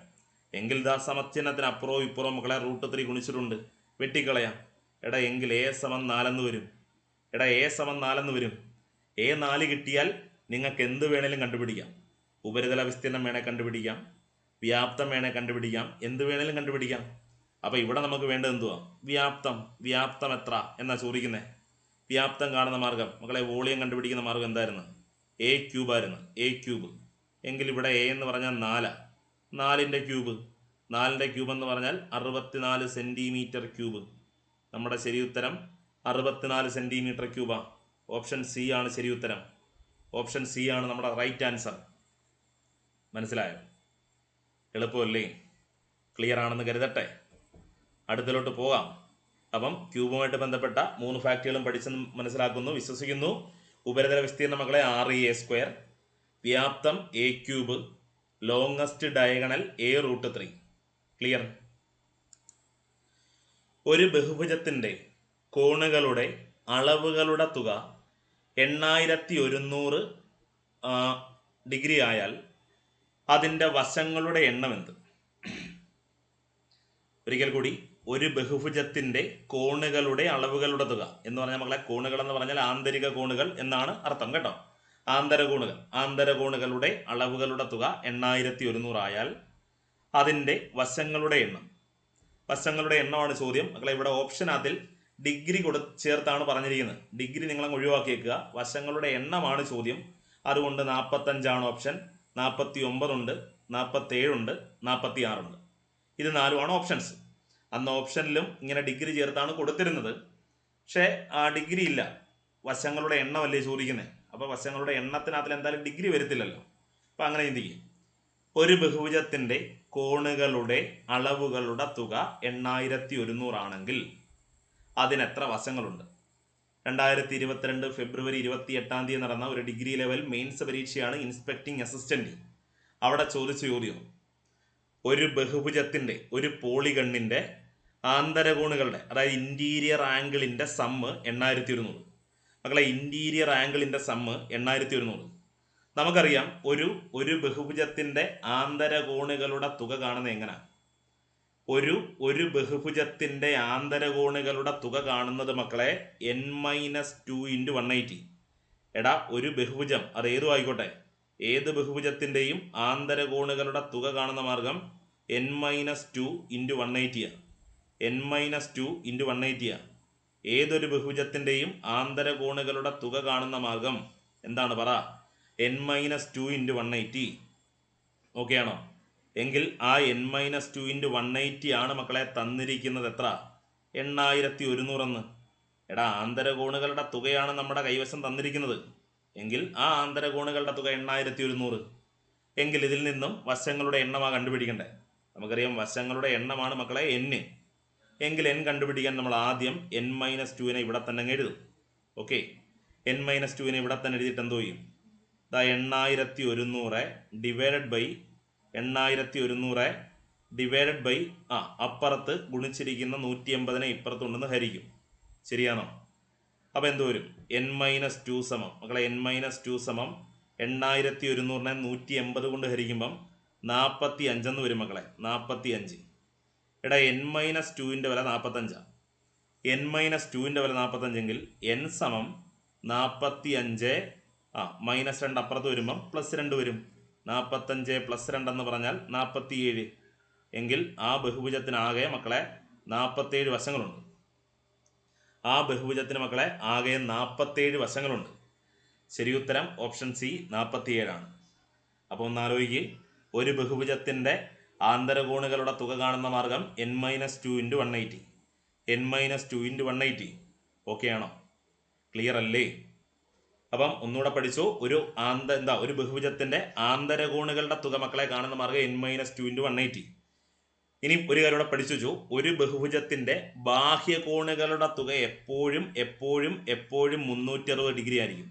എങ്കിൽ സമചിഹ്നത്തിന് അപ്പുറവും ഇപ്പുറവും മക്കളെ √3 ഗുണിച്ചിട്ടുണ്ട്, വെട്ടിക്കളയാം. എടാ എങ്കിൽ a = 4 എന്ന് വരും. എടാ a = 4 എന്ന് വരും. a4 കിട്ടിയാൽ നിങ്ങൾക്ക് എന്ത് വേണേലും കണ്ടുപിടിക്കാം. ഉപരിതല വിസ്തീർണം വേണേൽ കണ്ടുപിടിക്കാം, വ്യാപ്തം വേണേൽ കണ്ടുപിടിക്കാം, എന്ത് വേണേലും കണ്ടുപിടിക്കാം. അപ്പോൾ ഇവിടെ നമുക്ക് വേണ്ടത് എന്തുവാ? വ്യാപ്തം. വ്യാപ്തം എത്ര എന്നാ ചോദിക്കുന്നത്? വ്യാപ്തം കാണുന്ന മാർഗം മക്കളെ, വോളിയം കണ്ടുപിടിക്കുന്ന മാർഗം എന്തായിരുന്നു? a³ ആയിരുന്നു. a³. എങ്കിൽ ഇവിടെ a എന്ന് പറഞ്ഞാൽ 4. 4ൻ്റെ ക്യൂബ്. 4ൻ്റെ ക്യൂബ് എന്ന് പറഞ്ഞാൽ 64 സെൻറ്റിമീറ്റർ ക്യൂബ്. നമ്മുടെ ശരി ഉത്തരം 64 സെൻറ്റിമീറ്റർ ക്യൂബാ. ഓപ്ഷൻ സി ആണ് ശരി ഉത്തരം. ഓപ്ഷൻ സി ആണ് നമ്മുടെ റൈറ്റ് ആൻസർ. മനസ്സിലായോ? എളുപ്പമല്ലേ? ക്ലിയർ ആണെന്ന് കരുതട്ടെ. അടുത്തിലോട്ട് പോകാം. അപ്പം ക്യൂബുമായിട്ട് ബന്ധപ്പെട്ട 3 ഫാക്റ്റുകളും പഠിച്ചെന്ന് മനസ്സിലാക്കുന്നു, വിശ്വസിക്കുന്നു. ഉപരിതല വിസ്തീർണ്ണ മക്കളെ 6a², വ്യാപ്തം a³, longest diagonal a√3. Clear? ഒരു ബഹുഭുജത്തിൻ്റെ കോണുകളുടെ അളവുകളുടെ തുക 8100 ഡിഗ്രി ആയാൽ അതിൻ്റെ വശങ്ങളുടെ എണ്ണം എന്ത്? ഒരിക്കൽ കൂടി, ഒരു ബഹുഭുജത്തിൻ്റെ കോണുകളുടെ അളവുകളുടെ തുക എന്ന് പറഞ്ഞാൽ മക്കളെ, കോണുകൾ എന്ന് പറഞ്ഞാൽ ആന്തരിക കോണുകൾ എന്നാണ് അർത്ഥം കേട്ടോ. ആന്തരകോണുകളുടെ അളവുകളുടെ തുക 8100 ആയാൽ അതിൻ്റെ വശങ്ങളുടെ എണ്ണം. വശങ്ങളുടെ എണ്ണമാണ് ചോദ്യം മക്കളെ. ഇവിടെ ഓപ്ഷനകത്തിൽ ഡിഗ്രി ചേർത്താണ് പറഞ്ഞിരിക്കുന്നത്. ഡിഗ്രി നിങ്ങളങ്ങ് ഒഴിവാക്കിയേക്കുക. വശങ്ങളുടെ എണ്ണമാണ് ചോദ്യം. അതുകൊണ്ട് 45 ആണ് ഓപ്ഷൻ, 49 ഉണ്ട്, 47 ഉണ്ട്, 46 ഉണ്ട്. ഇത് 4 ഓപ്ഷൻസ്. അന്ന് ഓപ്ഷനിലും ഇങ്ങനെ ഡിഗ്രി ചേർത്താണ് കൊടുത്തിരുന്നത്. പക്ഷേ ആ ഡിഗ്രി ഇല്ല, വശങ്ങളുടെ എണ്ണമല്ലേ ചോദിക്കുന്നത്. അപ്പോൾ വശങ്ങളുടെ എണ്ണത്തിനകത്തിൽ എന്തായാലും ഡിഗ്രി വരത്തില്ലല്ലോ. അപ്പം അങ്ങനെ ചിന്തിക്കും. ഒരു ബഹുഭുജത്തിൻ്റെ കോണുകളുടെ അളവുകളുടെ തുക 8100 ആണെങ്കിൽ അതിനെത്ര വശങ്ങളുണ്ട്? 2022 ഫെബ്രുവരി 28 നടന്ന ഒരു ഡിഗ്രി ലെവൽ മെയിൻസ് പരീക്ഷയാണ് ഇൻസ്പെക്ടിംഗ് അസിസ്റ്റന്റ്. അവിടെ ചോദിച്ച ചോദ്യം, ഒരു ബഹുഭുജത്തിൻ്റെ, ഒരു പോളിഗണ്ണിൻ്റെ ആന്തരകോണുകളുടെ, അതായത് ഇൻറ്റീരിയർ ആംഗിളിൻ്റെ സമ്മ് 8100. മക്കളെ, ഇൻറ്റീരിയർ ആംഗിളിൻ്റെ സമ്മ് 8100. നമുക്കറിയാം ഒരു ബഹുഭുജത്തിൻ്റെ ആന്തരകോണുകളുടെ തുക കാണുന്നത് എങ്ങനെയാണ്? ഒരു ബഹുഭുജത്തിൻ്റെ ആന്തരകോണുകളുടെ തുക കാണുന്നത് മക്കളെ n - 2 × 180. എടാ ഒരു ബഹുഭുജം അത് ഏതും ആയിക്കോട്ടെ, ഏത് ബഹുഭുജത്തിൻ്റെയും ആന്തരകോണുകളുടെ തുക കാണുന്ന മാർഗം n-2 ഇൻറ്റു 180 n-2 ഇൻറ്റു 180 ഏതൊരു ബഹുഭുജത്തിൻ്റെയും ആന്തരകോണുകളുടെ തുക കാണുന്ന മാർഗം എന്താണ് പറ? n-2 into 180. ഓക്കെ ആണോ? എങ്കിൽ ആ n-2 ഇൻറ്റു 180 ആണ് മക്കളെ തന്നിരിക്കുന്നത് എത്ര? 8100 എടാ ആന്തരകോണുകളുടെ തുകയാണ് നമ്മുടെ കൈവശം തന്നിരിക്കുന്നത്. എങ്കിൽ ആ ആന്തരകോണുകളുടെ തുക 8100. എങ്കിൽ ഇതിൽ നിന്നും വശങ്ങളുടെ എണ്ണമാണ് കണ്ടുപിടിക്കണ്ടേ. നമുക്കറിയാം വശങ്ങളുടെ എണ്ണമാണ് മക്കളെ n. എങ്കിൽ n കണ്ടുപിടിക്കാൻ നമ്മൾ ആദ്യം n-2നെ ഇവിടെ തന്നെ എഴുതും. ഓക്കെ, n-2നെ ഇവിടെ തന്നെ എഴുതിയിട്ട് എന്തോ ചെയ്യും? 8100 ഡിവൈഡഡ് ബൈ 8100 ഡിവൈഡഡ് ബൈ അപ്പുറത്ത് ഗുണിച്ചിരിക്കുന്ന 180നെ ഇപ്പുറത്തുണ്ടെന്ന് ഹരിക്കും. ശരിയാണോ? അപ്പോൾ എന്ത് വരും? n-2 സമം മക്കളെ n-2 സമം 8100നെ 180 കൊണ്ട് ഹരിക്കുമ്പം 45 എന്ന് വരും മക്കളെ. 45. എടാ n-2ൻ്റെ വില 45. n-2ൻ്റെ വില 45 എങ്കിൽ n സമം 45 -2 അപ്പുറത്ത് വരുമ്പം +2 വരും. 45 + 2 എന്ന് പറഞ്ഞാൽ 47. എങ്കിൽ ആ ബഹുഭുജത്തിനാകെ മക്കളെ 47 വശങ്ങളുണ്ട്. ആ ബഹുഭുജത്തിന് മക്കളെ ആകെ 47 വശങ്ങളുണ്ട്. ശരി ഉത്തരം ഓപ്ഷൻ സി 47 ആണ്. അപ്പോൾ ഒന്ന് ആലോചിക്ക്, ഒരു ബഹുഭുജത്തിൻ്റെ ആന്തരകോണുകളുടെ തുക കാണുന്ന മാർഗം n-2 into 180. n-2 into 180. Okay ആണോ? ക്ലിയർ അല്ലേ? അപ്പം ഒന്നുകൂടെ പഠിച്ചു. ഒരു ബഹുഭുജത്തിൻ്റെ ആന്തരകോണുകളുടെ തുക മക്കളെ കാണുന്ന മാർഗം n-2 ഇൻറ്റു 180. ഇനി ഒരു കാര്യം കൂടെ പഠിച്ചു. ഒരു ബഹുഭുജത്തിൻ്റെ ബാഹ്യകോണുകളുടെ തുക എപ്പോഴും 360 ഡിഗ്രി ആയിരിക്കും.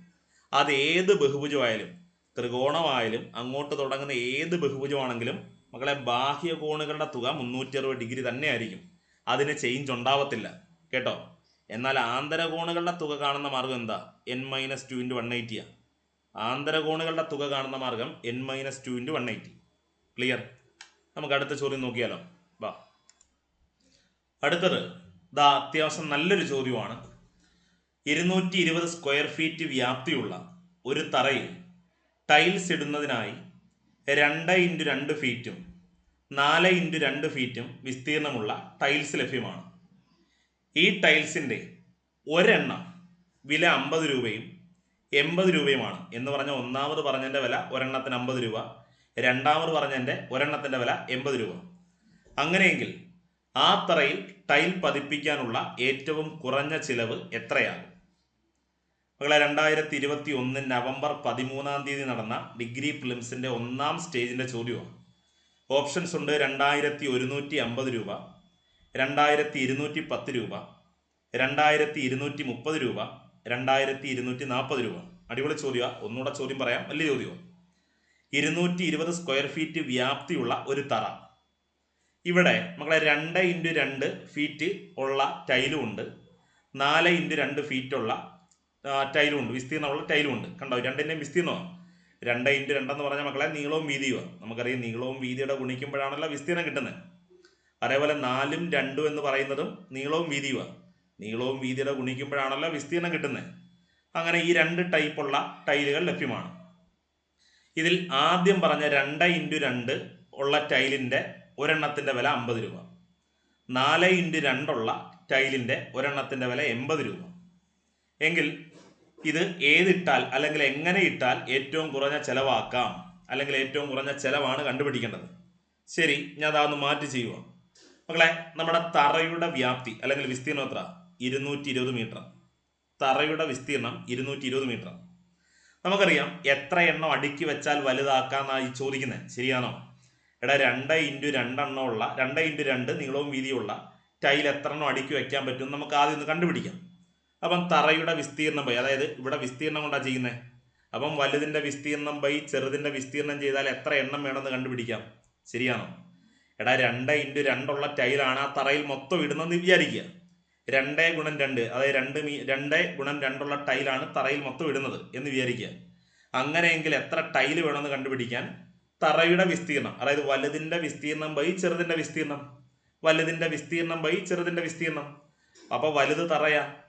അത് ഏത് ബഹുഭുജമായാലും, ത്രികോണമായാലും, അങ്ങോട്ട് തുടങ്ങുന്ന ഏത് ബഹുഭുജമാണെങ്കിലും മക്കളെ ബാഹ്യകോണുകളുടെ തുക 360 ഡിഗ്രി തന്നെ ആയിരിക്കും. അതിന് ചേഞ്ച് ഉണ്ടാവത്തില്ല കേട്ടോ. എന്നാൽ ആന്തരകോണുകളുടെ തുക കാണുന്ന മാർഗം എന്താ? n-2 into 180. ആന്തരകോണുകളുടെ തുക കാണുന്ന മാർഗം n-2 ഇൻറ്റു 180. ക്ലിയർ? നമുക്ക് അടുത്ത ചോദ്യം നോക്കിയാലോ. വാ, അടുത്തത് അത്യാവശ്യം നല്ലൊരു ചോദ്യമാണ്. 220 സ്ക്വയർ ഫീറ്റ് വ്യാപ്തിയുള്ള ഒരു തറയിൽ ടൈൽസ് ഇടുന്നതിനായി 2x2 ഫീറ്റും 4x2 ഫീറ്റും വിസ്തീർണമുള്ള ടൈൽസ് ലഭ്യമാണ്. ഈ ടൈൽസിൻ്റെ ഒരെണ്ണം വില 50 രൂപയും 80 രൂപയുമാണ് എന്ന് പറഞ്ഞാൽ ഒന്നാമത് പറഞ്ഞതിൻ്റെ വില ഒരെണ്ണത്തിന് 50 രൂപ, രണ്ടാമത് പറഞ്ഞതിൻ്റെ ഒരെണ്ണത്തിൻ്റെ വില 80 രൂപ. അങ്ങനെയെങ്കിൽ ആ തറയിൽ ടൈൽ പതിപ്പിക്കാനുള്ള ഏറ്റവും കുറഞ്ഞ ചിലവ് എത്രയാകും? മക്കളെ 2021 നവംബർ 13 നടന്ന ഡിഗ്രി പ്രിലിംസിൻ്റെ 1ാം സ്റ്റേജിൻ്റെ ചോദ്യമാണ്. ഓപ്ഷൻസ് ഉണ്ട്. 2150 രൂപ, 2210 രൂപ, 2230 രൂപ, 2240 രൂപ. അടിപൊളി ചോദ്യമാണ്. ഒന്നുകൂടെ ചോദ്യം പറയാം, വലിയ ചോദ്യമാണ്. 220 സ്ക്വയർ ഫീറ്റ് വ്യാപ്തിയുള്ള ഒരു തറ. ഇവിടെ മക്കളെ 2x2 ഫീറ്റ് ഉള്ള ടൈലും ഉണ്ട്, 4x2 ഫീറ്റുള്ള ടൈലും ഉണ്ട്, വിസ്തീർണമുള്ള ടൈലും ഉണ്ട്. കണ്ടോ, രണ്ടിൻ്റെയും വിസ്തീർണമാണ്. 2x2 എന്ന് പറഞ്ഞാൽ മക്കളെ നീളവും വീതിയുമാണ്. നമുക്കറിയാം നീളവും വീതിയുടെ ഗുണിക്കുമ്പോഴാണല്ലോ വിസ്തീർണം കിട്ടുന്നത്. അതേപോലെ 4ഉം 2 എന്ന് പറയുന്നതും നീളവും വീതിയുമാണ്. നീളവും വീതിയുടെ ഗുണിക്കുമ്പോഴാണല്ലോ വിസ്തീർണം കിട്ടുന്നത്. അങ്ങനെ ഈ 2 ടൈപ്പുള്ള ടൈലുകൾ ലഭ്യമാണ്. ഇതിൽ ആദ്യം പറഞ്ഞ 2x2 ഉള്ള ടൈലിൻ്റെ ഒരെണ്ണത്തിൻ്റെ വില 50 രൂപ, 4x2 ഉള്ള ടൈലിൻ്റെ ഒരെണ്ണത്തിൻ്റെ വില 80 രൂപ. എങ്കിൽ ഇത് ഏതിട്ടാൽ അല്ലെങ്കിൽ എങ്ങനെ ഇട്ടാൽ ഏറ്റവും കുറഞ്ഞ ചിലവാക്കാം, അല്ലെങ്കിൽ ഏറ്റവും കുറഞ്ഞ ചിലവാണ് കണ്ടുപിടിക്കേണ്ടത്. ശരി, ഞാൻ അതൊന്ന് മാറ്റി ചെയ്യുക. മക്കളെ നമ്മുടെ തറയുടെ വ്യാപ്തി അല്ലെങ്കിൽ വിസ്തീർണം എത്ര? 220 മീറ്റർ. തറയുടെ വിസ്തീർണം 220 മീറ്റർ. നമുക്കറിയാം എത്ര എണ്ണം അടുക്കി വെച്ചാൽ വലുതാക്കാന്നായി ചോദിക്കുന്നത്. ശരിയാണോ? എടാ 2x2 ഉള്ള 2x2 നീളവും വീതിയുള്ള ടൈൽ എത്ര എണ്ണം അടുക്കി വെക്കാൻ പറ്റും നമുക്ക് ആദ്യം ഒന്ന് കണ്ടുപിടിക്കാം. അപ്പം തറയുടെ വിസ്തീർണം ബൈ, അതായത് ഇവിടെ വിസ്തീർണം കൊണ്ടാണ് ചെയ്യുന്നത്. അപ്പം വലുതിൻ്റെ വിസ്തീർണം ബൈ ചെറുതിൻ്റെ വിസ്തീർണം ചെയ്താൽ എത്ര എണ്ണം വേണമെന്ന് കണ്ടുപിടിക്കാം. ശരിയാണോ? എടാ 2x2 ഉള്ള ടൈലാണ് ആ തറയിൽ മൊത്തം ഇടുന്നതെന്ന് വിചാരിക്കുക. 2x2 അതായത് 2x2 ഉള്ള ടൈലാണ് തറയിൽ മൊത്തം ഇടുന്നത് എന്ന് വിചാരിക്കുക. അങ്ങനെയെങ്കിൽ എത്ര ടൈല് വേണമെന്ന് കണ്ടുപിടിക്കാൻ തറയുടെ വിസ്തീർണം, അതായത് വലുതിൻ്റെ വിസ്തീർണം ബൈ ചെറുതിൻ്റെ വിസ്തീർണം, വലുതിൻ്റെ വിസ്തീർണം ബൈ ചെറുതിൻ്റെ വിസ്തീർണം. അപ്പോൾ വലുത്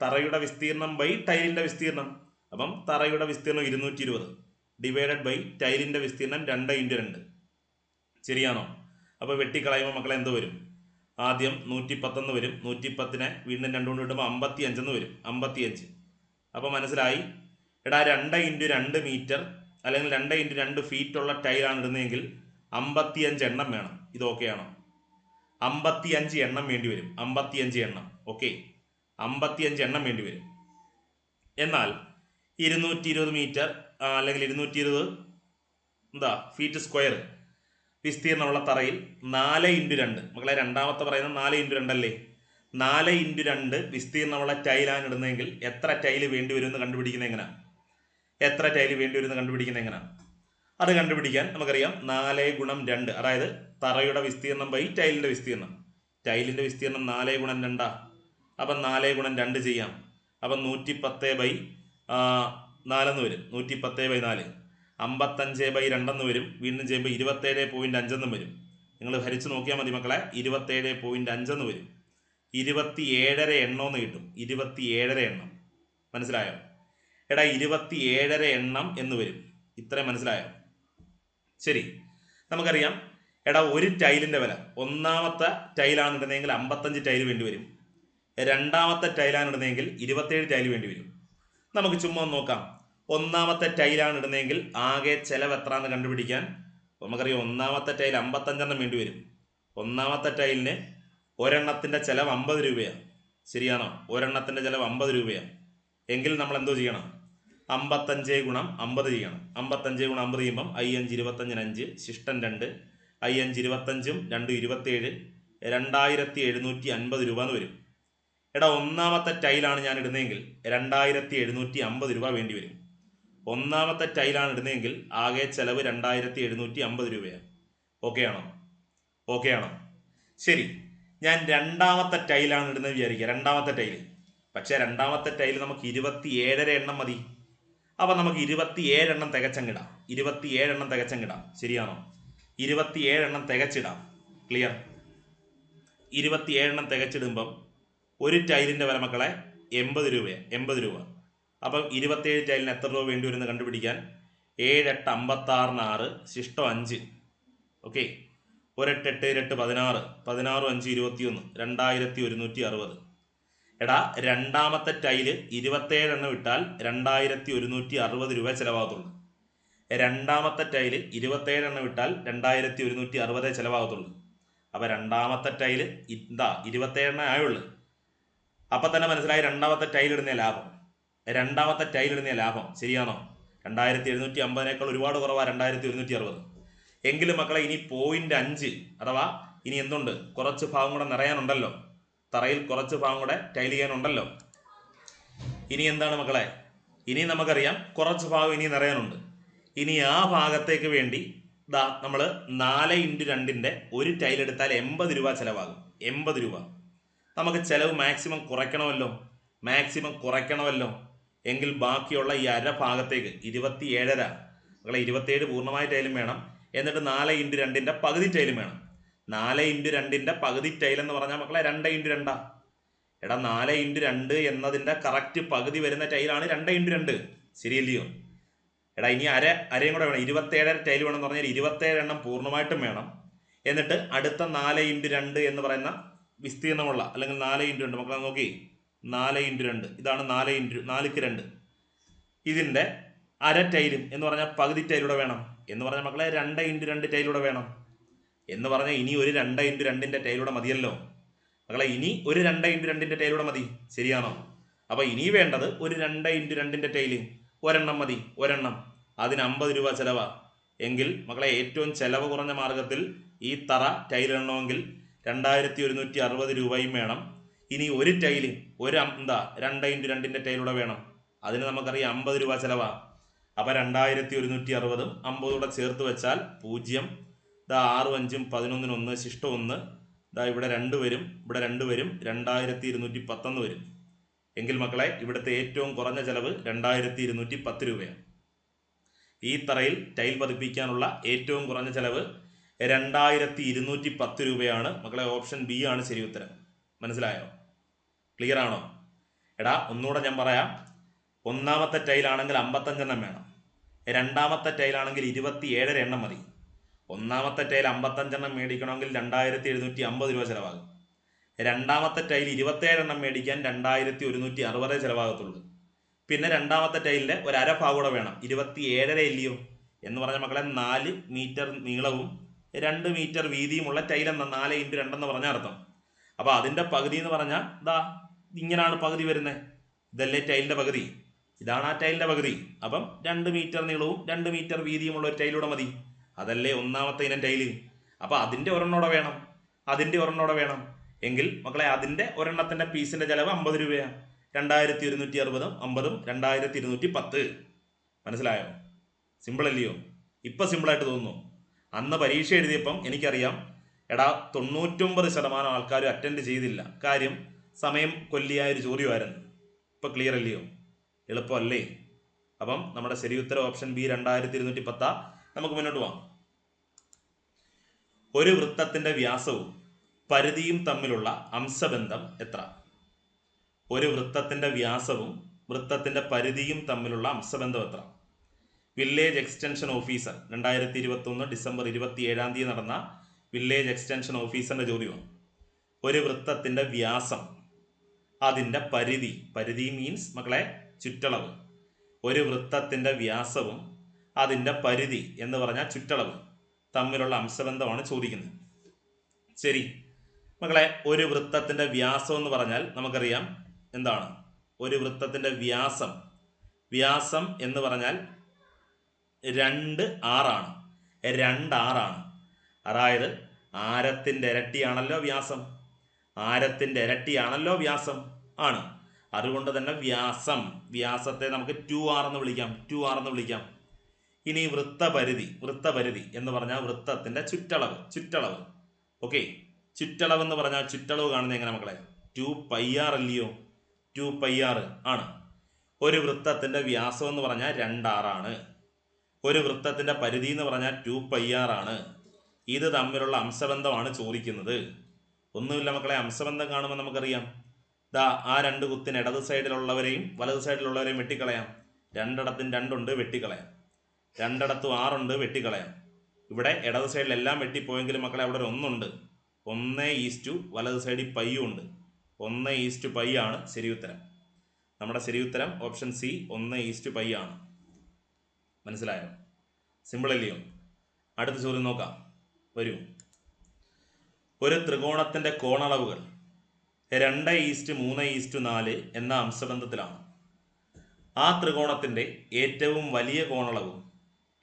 തറയുടെ വിസ്തീർണം ബൈ ടൈലിൻ്റെ വിസ്തീർണം. അപ്പം തറയുടെ വിസ്തീർണം 220 ഡിവൈഡഡ് ബൈ ടൈലിൻ്റെ വിസ്തീർണം 2 × 2. ശരിയാണോ? അപ്പോൾ വെട്ടിക്കളയുമ്പോൾ മക്കളെ എന്ത് വരും? ആദ്യം 110 വരും. 110നെ വീണ്ടും 2 കൊണ്ട് കിട്ടുമ്പോൾ 55 വരും. 55. അപ്പോൾ മനസ്സിലായി. എടാ 2 × 2 മീറ്റർ അല്ലെങ്കിൽ 2 × 2 ഫീറ്റ് ഉള്ള ടൈലാണ് ഇടുന്നതെങ്കിൽ 55 എണ്ണം വേണം. ഇത് ഓക്കെയാണോ? 55 എണ്ണം വേണ്ടി വരും. 55 എണ്ണം. ഓക്കെ, 55 എണ്ണം വേണ്ടി വരും. എന്നാൽ 220 മീറ്റർ അല്ലെങ്കിൽ 220 ഫീറ്റ് സ്ക്വയർ വിസ്തീർണമുള്ള തറയിൽ 4 × 2, മക്കളെ രണ്ടാമത്തെ പറയുന്നത് 4 × 2 അല്ലേ? 4 × 2 വിസ്തീർണമുള്ള ടൈലാണ് ഇടുന്നതെങ്കിൽ എത്ര ടൈല് വേണ്ടി വരും എന്ന് കണ്ടുപിടിക്കുന്നത് എങ്ങനെയാണ്? അത് കണ്ടുപിടിക്കാൻ നമുക്കറിയാം 4 × 2, അതായത് തറയുടെ വിസ്തീർണം ബൈ ടൈലിൻ്റെ വിസ്തീർണം. ടൈലിൻ്റെ വിസ്തീർണം 4 × 2. അപ്പം 4 × 2 ചെയ്യാം. അപ്പം 110/4 എന്ന് വരും. 110/4. 55/2 വരും. വീണ്ടും ചെയ്യുമ്പോൾ 27.5 വരും. നിങ്ങൾ ഹരിച്ച് നോക്കിയാൽ മതി മക്കളെ. 27.5 വരും. 27.5 എണ്ണം എന്ന് കിട്ടും. 27.5 എണ്ണം. മനസ്സിലായോ? എടാ 27.5 എണ്ണം എന്ന് വരും. ഇത്രയും മനസ്സിലായോ? ശരി, നമുക്കറിയാം. എടാ ഒരു ടൈലിൻ്റെ വില, ഒന്നാമത്തെ ടൈലാണ് ഇടുന്നതെങ്കിൽ 55 ടൈല് വേണ്ടി വരും. രണ്ടാമത്തെ ടൈലാണ് ഇടുന്നതെങ്കിൽ 27 ടൈല് വേണ്ടി വരും. നമുക്ക് ചുമ്മാ നോക്കാം. ഒന്നാമത്തെ ടൈലാണ് ഇടുന്നതെങ്കിൽ ആകെ ചിലവ് എത്ര എന്ന് കണ്ടുപിടിക്കാൻ നമുക്കറിയാം. ഒന്നാമത്തെ ടൈൽ 55 വേണ്ടി വരും. ഒന്നാമത്തെ ടൈലിന് ഒരെണ്ണത്തിൻ്റെ ചിലവ് 50 രൂപയാണ്. ശരിയാണോ? ഒരെണ്ണത്തിൻ്റെ ചിലവ് 50 രൂപയാണ്. എങ്കിൽ നമ്മൾ എന്തോ ചെയ്യണം? 55 × 50 ചെയ്യണം. 55 × 50 ചെയ്യുമ്പം 5 × 5 5, ശിഷ്ടം 2, 5 × 25 2 27, 2750 രൂപ എന്ന് വരും. എടാ ഒന്നാമത്തെ ടൈലാണ് ഞാൻ ഇടുന്നതെങ്കിൽ 2750 രൂപ വേണ്ടി വരും. ഒന്നാമത്തെ ടൈലാണ് ഇടുന്നതെങ്കിൽ ആകെ ചെലവ് 2750 രൂപയാണ്. ഓക്കെ ആണോ? ശരി, ഞാൻ രണ്ടാമത്തെ ടൈലാണ് ഇടുന്നത് വിചാരിക്കുക. രണ്ടാമത്തെ ടൈല്. പക്ഷേ രണ്ടാമത്തെ ടൈല് നമുക്ക് 27.5 എണ്ണം മതി. അപ്പം നമുക്ക് 27 എണ്ണം തികച്ചങ്ങിടാം. 27 എണ്ണം തികച്ചങ്ങിടാം. ശരിയാണോ? 27 എണ്ണം തികച്ചിടാം. ക്ലിയർ? 27 എണ്ണം തികച്ചിടുമ്പം ഒരു ടൈലിൻ്റെ വില മക്കളെ 80 രൂപയാണ്. 80 രൂപ. അപ്പം 27 ടൈലിന് എത്ര രൂപ വേണ്ടി വരുമെന്ന് കണ്ടുപിടിക്കാൻ 7 8 56 6, ശിഷ്ടം 5. ഓക്കെ, 1 8 8 8 16, 16 5 21, 2160. എടാ രണ്ടാമത്തെ ടൈല് 27 എണ്ണം ഇട്ടാൽ 2160 രൂപ ചിലവാകത്തുള്ളൂ. രണ്ടാമത്തെ ടൈല് 27 എണ്ണം ഇട്ടാൽ 2160 ചിലവാകത്തുള്ളൂ. അപ്പം രണ്ടാമത്തെ ടൈല് 27 എണ്ണം ആയുള്ളൂ. അപ്പം തന്നെ മനസ്സിലായി രണ്ടാമത്തെ ടൈൽ ഇടുന്ന ലാഭം. ശരിയാണോ? 2750 ഒരുപാട് കുറവാണ് 2160. എങ്കിലും മക്കളെ ഇനി 0.5 അഥവാ ഇനി എന്തുണ്ട്? കുറച്ച് ഭാഗം കൂടെ നിറയാനുണ്ടല്ലോ. തറയിൽ കുറച്ച് ഭാഗം കൂടെ ടൈൽ ചെയ്യാനുണ്ടല്ലോ. ഇനി എന്താണ് മക്കളെ? ഇനി നമുക്കറിയാം കുറച്ച് ഭാഗം ഇനി നിറയാനുണ്ട്. ഇനി ആ ഭാഗത്തേക്ക് വേണ്ടി നമ്മൾ 4 × 2ൻ്റെ ഒരു ടൈൽ എടുത്താൽ 80 രൂപ ചിലവാകും. 80 രൂപ. നമുക്ക് ചിലവ് മാക്സിമം കുറയ്ക്കണമല്ലോ. എങ്കിൽ ബാക്കിയുള്ള ഈ അര ഭാഗത്തേക്ക് 27.5 മക്കളെ 27 പൂർണ്ണമായ ടൈലും വേണം. എന്നിട്ട് 4 × 2ൻ്റെ പകുതി ടൈലും വേണം. 4 × 2ൻ്റെ പകുതി ടൈൽ എന്ന് പറഞ്ഞാൽ മക്കളെ 2 × 2. എടാ 4 × 2 എന്നതിൻ്റെ കറക്റ്റ് പകുതി വരുന്ന ടൈലാണ് 2 × 2. ശരിയല്ലയോ? എടാ ഇനി അരയും കൂടെ വേണം. 27 ടൈൽ വേണമെന്ന് പറഞ്ഞാൽ 27 എണ്ണം പൂർണ്ണമായിട്ടും വേണം. എന്നിട്ട് അടുത്ത 4 × 2 എന്ന് പറയുന്ന വിസ്തീർണമുള്ള അല്ലെങ്കിൽ 4 × 2 മക്കളെ നോക്കി. 4 × 2 ഇതാണ് 4 × 2. ഇതിൻ്റെ അര ടൈലും എന്ന് പറഞ്ഞാൽ പകുതി ടൈലൂടെ വേണം. എന്ന് പറഞ്ഞാൽ മക്കളെ 2 × 2 ടൈലൂടെ വേണം. എന്ന് പറഞ്ഞാൽ ഇനി ഒരു 2 × 2ൻ്റെ ടൈലൂടെ മതിയല്ലോ മക്കളെ. ഇനി ഒരു 2 × 2ൻ്റെ ടൈലൂടെ മതി. ശരിയാണോ? അപ്പോൾ ഇനി വേണ്ടത് ഒരു 2 × 2ൻ്റെ ടൈല് ഒരെണ്ണം മതി. ഒരെണ്ണം. അതിന് 50 രൂപ ചിലവാ. എങ്കിൽ മക്കളെ ഏറ്റവും ചിലവ് കുറഞ്ഞ മാർഗത്തിൽ ഈ തറ ടൈലിടണമെങ്കിൽ 2160 രൂപയും വേണം. ഇനി ഒരു ടൈല് 2 × 2ൻ്റെ ടൈലൂടെ വേണം. അതിന് നമുക്കറിയാം 50 രൂപ ചിലവാ. അപ്പം 2160 50 കൂടെ ചേർത്ത് വെച്ചാൽ 0. 6 5 11 1, ശിഷ്ടം 1. ഇവിടെ 2 വരും. ഇവിടെ 2 വരും. 2210 വരും. എങ്കിൽ മക്കളെ ഇവിടുത്തെ ഏറ്റവും കുറഞ്ഞ ചിലവ് 2210 രൂപയാണ്. ഈ തറയിൽ ടൈൽ പതിപ്പിക്കാനുള്ള ഏറ്റവും കുറഞ്ഞ ചിലവ് 2210 രൂപയാണ് മക്കളെ. ഓപ്ഷൻ ബി ആണ് ശരി ഉത്തരം. മനസ്സിലായോ? ക്ലിയർ ആണോ? എടാ ഒന്നുകൂടെ ഞാൻ പറയാം. ഒന്നാമത്തെ ടൈലാണെങ്കിൽ 55 എണ്ണം വേണം. രണ്ടാമത്തെ ടൈലാണെങ്കിൽ 27.5 എണ്ണം മതി. ഒന്നാമത്തെ ടൈൽ 55 എണ്ണം മേടിക്കണമെങ്കിൽ 2750 രൂപ ചിലവാകും. രണ്ടാമത്തെ ടൈൽ 27 എണ്ണം മേടിക്കാൻ 2160 ചിലവാകത്തുള്ളൂ. പിന്നെ രണ്ടാമത്തെ ടൈലിൻ്റെ ഒരു അര ഭാഗം കൂടെ വേണം. 27.5 ഇല്ലയോ എന്ന് പറഞ്ഞ മക്കളെ 4 മീറ്റർ നീളവും 2 മീറ്റർ വീതിയുമുള്ള ടൈൽ എന്ന 4 × 2 എന്ന് പറഞ്ഞ അർത്ഥം. അപ്പോൾ അതിൻ്റെ പകുതി എന്ന് പറഞ്ഞാൽ ദാ ഇങ്ങനെയാണ് പകുതി വരുന്നത്. ഇതല്ലേ ടൈലിൻ്റെ പകുതി, ഇതാണ് ആ ടൈലിൻ്റെ പകുതി. അപ്പം 2 മീറ്റർ നീളവും 2 മീറ്റർ വീതിയുമുള്ള ഒരു ടൈലൂടെ മതി. അതല്ലേ ഒന്നാമത്തെ ഇനം ടൈല്. അപ്പോൾ അതിൻ്റെ ഒരെണ്ണോടെ വേണം. എങ്കിൽ മക്കളെ അതിൻ്റെ ഒരെണ്ണത്തിൻ്റെ പീസിൻ്റെ ചിലവ് 50 രൂപയാണ്. 2160 50 2210. മനസ്സിലായോ? സിമ്പിൾ അല്ലയോ? ഇപ്പം സിമ്പിളായിട്ട് തോന്നുന്നു. അന്ന് പരീക്ഷ എഴുതിയപ്പം എനിക്കറിയാം 99% ആൾക്കാരും അറ്റൻഡ് ചെയ്തില്ല. കാര്യം സമയം കൊല്ലിയായൊരു ചോദ്യമായിരുന്നു. ഇപ്പം ക്ലിയർ അല്ലയോ? എളുപ്പമല്ലേ? അപ്പം നമ്മുടെ ശരി ഉത്തരം ഓപ്ഷൻ ബി 2210. നമുക്ക് മുന്നോട്ട് പോകാം. ഒരു വൃത്തത്തിൻ്റെ വ്യാസവും പരിധിയും തമ്മിലുള്ള അംശബന്ധം എത്ര? ഒരു വൃത്തത്തിൻ്റെ വ്യാസവും വൃത്തത്തിൻ്റെ പരിധിയും തമ്മിലുള്ള അംശബന്ധം എത്ര? വില്ലേജ് എക്സ്റ്റൻഷൻ ഓഫീസർ 2021 ഡിസംബർ 27 നടന്ന വില്ലേജ് എക്സ്റ്റൻഷൻ ഓഫീസറിൻ്റെ ചോദ്യമാണ്. ഒരു വൃത്തത്തിൻ്റെ വ്യാസം, അതിൻ്റെ പരിധി മീൻസ് മക്കളെ ചുറ്റളവ്. ഒരു വൃത്തത്തിൻ്റെ വ്യാസവും അതിൻ്റെ പരിധി എന്ന് പറഞ്ഞാൽ ചുറ്റളവ് തമ്മിലുള്ള അംശബന്ധമാണ് ചോദിക്കുന്നത്. ശരി മക്കളെ, ഒരു വൃത്തത്തിൻ്റെ വ്യാസം എന്ന് പറഞ്ഞാൽ നമുക്കറിയാം എന്താണ്. ഒരു വൃത്തത്തിൻ്റെ വ്യാസം എന്ന് പറഞ്ഞാൽ 2 ആറാണ്. അതായത് ആരത്തിൻ്റെ ഇരട്ടിയാണല്ലോ വ്യാസം. ആണ്. അതുകൊണ്ട് തന്നെ വ്യാസത്തെ നമുക്ക് 2r എന്ന് വിളിക്കാം. ഇനി വൃത്തപരിധി എന്ന് പറഞ്ഞാൽ വൃത്തത്തിൻ്റെ ചുറ്റളവ്. ഓക്കെ, ചുറ്റളവ് എന്ന് പറഞ്ഞാൽ ചുറ്റളവ് കാണുന്നത് എങ്ങനെ മക്കളെ? 2πr അല്ലയോ? 2πr ആണ്. ഒരു വൃത്തത്തിൻ്റെ വ്യാസം എന്ന് പറഞ്ഞാൽ 2r ആണ്. ഒരു വൃത്തത്തിൻ്റെ പരിധി എന്ന് പറഞ്ഞാൽ 2πr ആണ്. ഇത് തമ്മിലുള്ള അംശബന്ധമാണ് ചോദിക്കുന്നത്. ഒന്നുമില്ല മക്കളെ, അംശബന്ധം കാണുമ്പോൾ നമുക്കറിയാം. ദാ ആ 2 കുത്തിന് ഇടത് സൈഡിലുള്ളവരെയും വലത് സൈഡിലുള്ളവരെയും വെട്ടിക്കളയാം. 2 2 വെട്ടിക്കളയാം. 2 6 വെട്ടിക്കളയാം. ഇവിടെ ഇടത് സൈഡിലെല്ലാം വെട്ടിപ്പോയെങ്കിലും മക്കളെ അവിടെ ഒരു 1 ഉണ്ട്. 1:, വലത് സൈഡിൽ പയ്യും ഉണ്ട്. 1:π ആണ് ശരി ഉത്തരം. നമ്മുടെ ശരി ഉത്തരം ഓപ്ഷൻ സി 1:π ആണ്. മനസ്സിലായോ? സിമ്പിൾ അല്ലയോ? അടുത്ത ചോദ്യം നോക്കാം. വരൂ. ഒരു ത്രികോണത്തിൻ്റെ കോണളവുകൾ 2:3:4 എന്ന അംശബന്ധത്തിലാണ്. ആ ത്രികോണത്തിൻ്റെ ഏറ്റവും വലിയ കോണളവും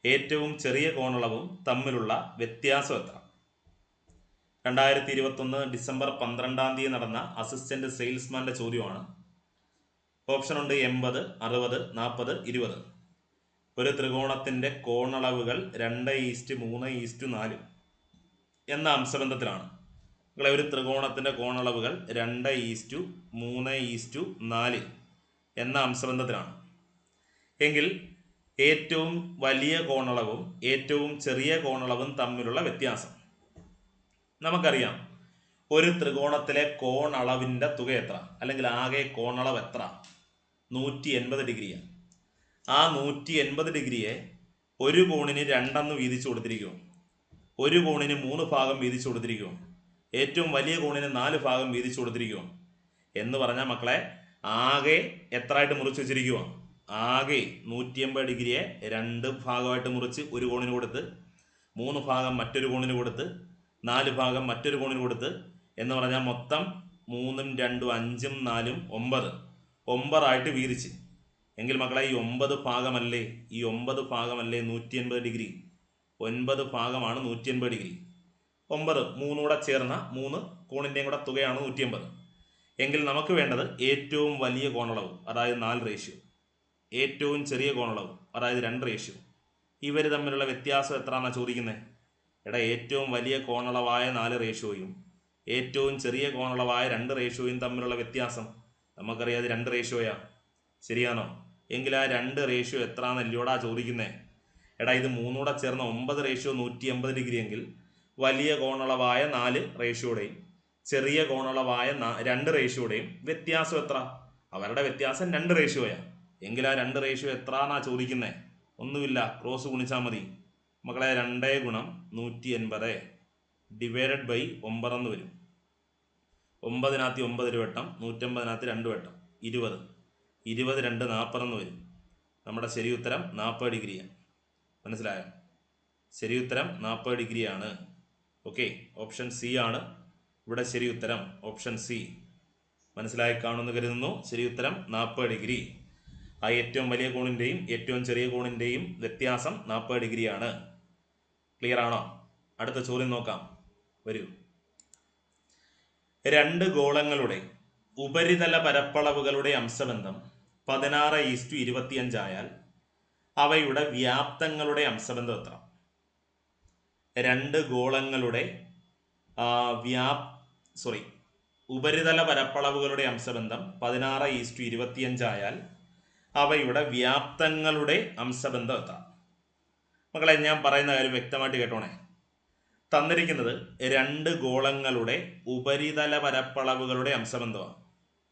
ഏറ്റവും ചെറിയ കോണളവും തമ്മിലുള്ള വ്യത്യാസം എത്ര? 2021 ഡിസംബർ 12 നടന്ന അസിസ്റ്റന്റ് സെയിൽസ്മാൻ്റെ ചോദ്യമാണ്. ഓപ്ഷൻ ഉണ്ട് 80, 60, 40, 20. ഒരു ത്രികോണത്തിൻ്റെ കോണളവുകൾ 2:3:4 എന്ന അംശബന്ധത്തിലാണ്. ഒരു ത്രികോണത്തിൻ്റെ കോണളവുകൾ 2:3:4 എന്ന അംശബന്ധത്തിലാണ് എങ്കിൽ ഏറ്റവും വലിയ കോണളവും ഏറ്റവും ചെറിയ കോണളവും തമ്മിലുള്ള വ്യത്യാസം നമുക്കറിയാം. ഒരു ത്രികോണത്തിലെ കോണളവിൻ്റെ തുക എത്ര, അല്ലെങ്കിൽ ആകെ കോണളവ് എത്ര? 180 ഡിഗ്രിയാണ്. ആ 180 ഡിഗ്രിയെ ഒരു കോണിന് 2 വീതിച്ചു കൊടുത്തിരിക്കും. ഒരു കോണിന് 3 ഭാഗം വീതിച്ചു കൊടുത്തിരിക്കും. ഏറ്റവും വലിയ കോണിന് 4 ഭാഗം വീതിച്ചു കൊടുത്തിരിക്കും. എന്ന് പറഞ്ഞാൽ മക്കളെ ആകെ എത്രയായിട്ട് മുറിച്ച് വെച്ചിരിക്കുക? ആകെ 180 ഡിഗ്രിയെ 2 ഭാഗമായിട്ട് മുറിച്ച് ഒരു കോണിന് കൊടുത്ത്, 3 ഭാഗം മറ്റൊരു കോണിന് കൊടുത്ത്, 4 ഭാഗം മറ്റൊരു കോണിന് കൊടുത്ത്, എന്ന് പറഞ്ഞാൽ മൊത്തം 3 2 5 4 9 9ആയിട്ട് വീതിച്ച്. എങ്കിൽ മക്കളെ ഈ 9 ഭാഗമല്ലേ 180 ഡിഗ്രി? 9 ഭാഗമാണ് 180 ഡിഗ്രി. 9 3 കൂടെ ചേർന്ന 3 കോണിൻ്റെയും കൂടെ തുകയാണ് 180. എങ്കിൽ നമുക്ക് വേണ്ടത് ഏറ്റവും വലിയ കോണളവ്, അതായത് 4 റേഷ്യോ, ഏറ്റവും ചെറിയ കോണളവ്, അതായത് 2 റേഷ്യോ. ഇവർ തമ്മിലുള്ള വ്യത്യാസം എത്രയാണെന്നാണ് ചോദിക്കുന്നത്. ഏറ്റവും വലിയ കോണളവായ 4 റേഷ്യോയും ഏറ്റവും ചെറിയ കോണളവായ 2 റേഷ്യോയും തമ്മിലുള്ള വ്യത്യാസം നമുക്കറിയാം, അത് 2 റേഷ്യോയാ. ശരിയാണോ? എങ്കിൽ ആ 2 റേഷ്യോ എത്രയാണെന്നല്ലോടാ ചോദിക്കുന്നത്. ഇത് 3 കൂടെ ചേർന്ന 9 റേഷ്യോ 180 ഡിഗ്രി എങ്കിൽ വലിയ കോണളവായ 4 റേഷ്യോയുടെയും ചെറിയ കോണളവായ 2 റേഷ്യോയുടെയും വ്യത്യാസം എത്ര? അവരുടെ വ്യത്യാസം 2 റേഷ്യോയാണ്. എങ്കിൽ ആ 2 റേഷ്യോ എത്രന്നാ ചോദിക്കുന്നത്? ഒന്നുമില്ല, ക്രോസ് ഗുണിച്ചാൽ മതി മക്കളെ. 2 ഗുണം 180 ഡിവൈഡഡ് ബൈ 9 എന്ന് വരും. 9-നകത്ത് 9 ഒരു വട്ടം, 150-നകത്ത് 2 വട്ടം, 20. 20 2 40 എന്ന് വരും. നമ്മുടെ ശരി ഉത്തരം 40 ഡിഗ്രിയാണ്. മനസ്സിലായോ? ശരി ഉത്തരം 40 ഡിഗ്രിയാണ്. ഓക്കെ, ഓപ്ഷൻ സി ആണ് ഇവിടെ ശരി ഉത്തരം. ഓപ്ഷൻ സി മനസ്സിലായി കാണുമെന്ന് കരുതുന്നു. ശരി ഉത്തരം 40 ഡിഗ്രി. ആ ഏറ്റവും വലിയ കോണിൻ്റെയും ഏറ്റവും ചെറിയ കോണിൻ്റെയും വ്യത്യാസം 40 ഡിഗ്രിയാണ്. ക്ലിയർ ആണോ? അടുത്ത ചോദ്യം നോക്കാം. വരൂ. 2 ഗോളങ്ങളുടെ ഉപരിതല പരപ്പളവുകളുടെ അംശബന്ധം 16:25 ആയാൽ അവയുടെ വ്യാപ്തങ്ങളുടെ അംശബന്ധം എത്ര? 2 ഗോളങ്ങളുടെ ഉപരിതല പരപ്പളവുകളുടെ അംശബന്ധം 16:25 ആയാൽ അവയുടെ വ്യാപ്തങ്ങളുടെ അംശബന്ധം എത്ര? മക്കളെ, ഞാൻ പറയുന്ന കാര്യം വ്യക്തമായിട്ട് കേട്ടോണേ. തന്നിരിക്കുന്നത് 2 ഗോളങ്ങളുടെ ഉപരിതല പരപ്പളവുകളുടെ അംശബന്ധമാണ്.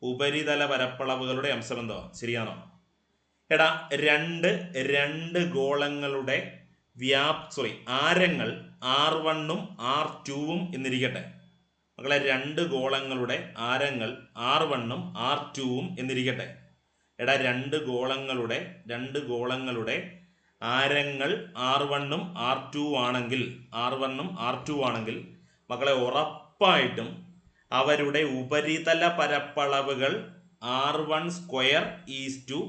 ഉപരിതല പരപ്പളവുകളുടെ അംശബന്ധമാണ്. ശരിയാണോ? എടാ, രണ്ട് ഗോളങ്ങളുടെ ആരങ്ങൾ R1-ഉം R2-ഉം എന്നിരിക്കട്ടെ. മക്കളെ, 2 ഗോളങ്ങളുടെ ആരങ്ങൾ R1-ഉം R2-ഉം എന്നിരിക്കട്ടെ. എടാ, 2 ഗോളങ്ങളുടെ ആരങ്ങൾ R1-ഉം R2 ആണെങ്കിൽ മക്കളെ, ഉറപ്പായിട്ടും അവരുടെ ഉപരിതല പരപ്പളവുകൾ R1²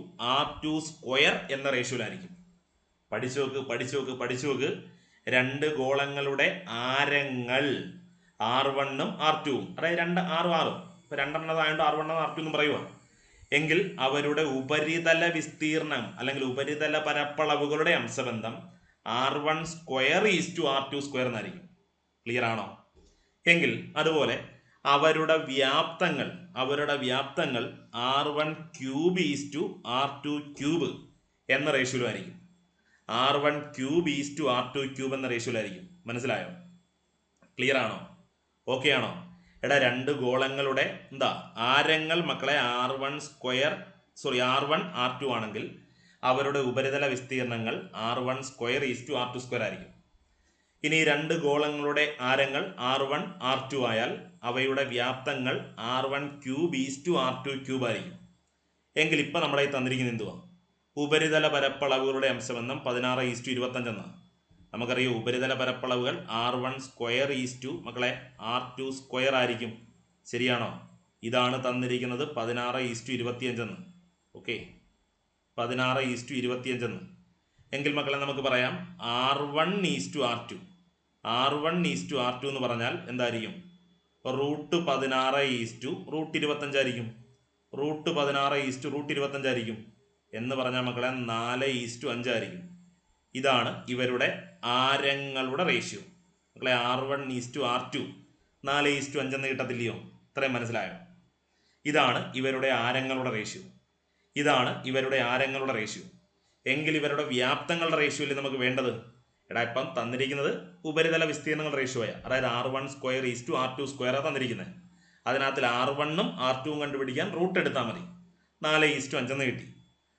എന്ന റേഷ്യോയിലായിരിക്കും. പഠിച്ചു നോക്ക്. 2 ഗോളങ്ങളുടെ ആരങ്ങൾ R1-ഉം R2-ഉം, അതായത് 2 6 ഇപ്പൊ 2 ആയതുകൊണ്ട് R1 R2 എന്ന് പറയുക. എങ്കിൽ അവരുടെ ഉപരിതല വിസ്തീർണം അല്ലെങ്കിൽ ഉപരിതല പരപ്പളവുകളുടെ അംശബന്ധം R1² എന്നായിരിക്കും. ക്ലിയർ ആണോ? എങ്കിൽ അതുപോലെ അവരുടെ വ്യാപ്തങ്ങൾ R1³ എന്ന റേഷ്യോയിലായിരിക്കും. R1³ എന്ന റേഷ്യോയിലായിരിക്കും. മനസ്സിലായോ? ക്ലിയർ ആണോ? ഓക്കെ ആണോ? എടാ, 2 ഗോളങ്ങളുടെ ആരങ്ങൾ മക്കളെ R1 R2 ആണെങ്കിൽ അവരുടെ ഉപരിതല വിസ്തീർണങ്ങൾ R1²R2² ആയിരിക്കും. ഇനി 2 ഗോളങ്ങളുടെ ആരങ്ങൾ R1 R2 ആയാൽ അവയുടെ വ്യാപ്തങ്ങൾ R1³ ആയിരിക്കും. എങ്കിൽ ഇപ്പൊ നമ്മളെ തന്നിരിക്കുന്നത് എന്തുവാ? ഉപരിതല പരപ്പളവുകളുടെ അംശബന്ധം 16:25 എന്നാണ്. നമുക്കറിയാം ഉപരിതല പരപ്പളവുകൾ R1² മക്കളെ R2² ആയിരിക്കും. ശരിയാണോ? ഇതാണ് തന്നിരിക്കുന്നത് 16:25 എന്ന്. ഓക്കെ, 16:25 എന്ന്. എങ്കിൽ മക്കളെ നമുക്ക് പറയാം R1:R2 എന്ന് പറഞ്ഞാൽ എന്തായിരിക്കും? √16:25 ആയിരിക്കും. √16:25 ആയിരിക്കും എന്ന് പറഞ്ഞാൽ മക്കളെ 4:5 ആയിരിക്കും. ഇതാണ് ഇവരുടെ ആരങ്ങളുടെ റേഷ്യോ. മക്കളെ, R1:R2 4:5 എന്ന് കിട്ടത്തില്ലയോ? ഇത്രയും മനസ്സിലായോ? ഇതാണ് ഇവരുടെ ആരങ്ങളുടെ റേഷ്യോ. എങ്കിൽ ഇവരുടെ വ്യാപ്തങ്ങളുടെ റേഷ്യോയിൽ നമുക്ക് വേണ്ടത്, എടാ, ഇപ്പം തന്നിരിക്കുന്നത് ഉപരിതല വിസ്തീർണങ്ങളുടെ റേഷ്യോയാ, അതായത് R1²R2² തന്നിരിക്കുന്നത്. അതിനകത്തിൽ R1-ഉം R2-ഉം കണ്ടുപിടിക്കാൻ റൂട്ട് എടുത്താൽ മതി. 4:5 എന്ന് കിട്ടി.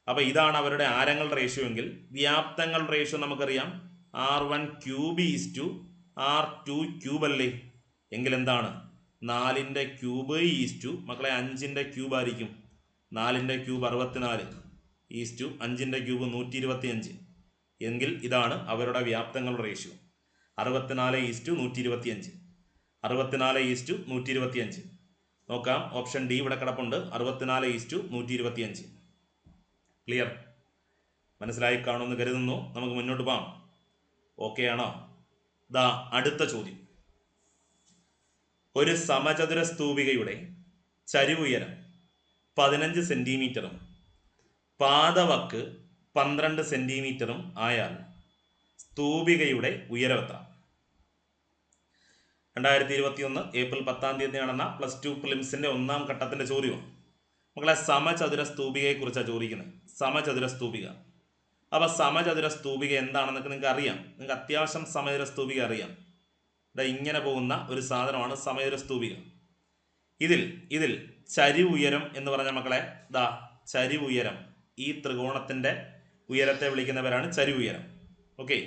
അപ്പൊ ഇതാണ് അവരുടെ ആരങ്ങളുടെ റേഷ്യോ. എങ്കിൽ വ്യാപ്തങ്ങളുടെ റേഷ്യോ നമുക്കറിയാം R1³ അല്ലേ? എങ്കിൽ എന്താണ്? 4⁵ മക്കളെ 5⁵ ആയിരിക്കും. 4⁵ 64 5⁵ 125. എങ്കിൽ ഇതാണ് അവരുടെ വ്യാപ്തങ്ങളുടെ റേഷ്യോ. 64:125. 64:125. നോക്കാം, ഓപ്ഷൻ ഡി ഇവിടെ കിടപ്പുണ്ട്. 64:125. ക്ലിയർ? മനസ്സിലായി കാണുമെന്ന് കരുതുന്നു. നമുക്ക് മുന്നോട്ട് പോകാം. ഓക്കെ ആണോ? അടുത്ത ചോദ്യം. ഒരു സമചതുര സ്തൂപികയുടെ ചരിവുയരം 15 സെന്റിമീറ്ററും പാദവക്ക് 12 സെന്റിമീറ്ററും ആയാൽ സ്തൂപികയുടെ ഉയരം എത്ര? 2021 ഏപ്രിൽ 10 നടന്ന +2 പ്രിലിംസിന്റെ 1ാം ഘട്ടത്തിന്റെ ചോദ്യമാണ്. മക്കളെ, സമചതുര സ്തൂപികയെ കുറിച്ചാണ് ചോദിക്കുന്നത്. സമചതുര സ്തൂപിക. അപ്പൊ സമചതുര സ്തൂപിക എന്താണെന്നൊക്കെ നിങ്ങൾക്ക് അറിയാം. നിങ്ങൾക്ക് അത്യാവശ്യം സമചതുര സ്തൂപിക അറിയാം. ഇങ്ങനെ പോകുന്ന ഒരു സാധനമാണ് സമചതുര സ്തൂപിക. ഇതിൽ ചരിവുയരം എന്ന് പറഞ്ഞ മക്കളെ, ചരിവുയരം ഈ ത്രികോണത്തിൻ്റെ ഉയരത്തെ വിളിക്കുന്നവരാണ് ചരിവ് ഉയരം. ഓക്കെ,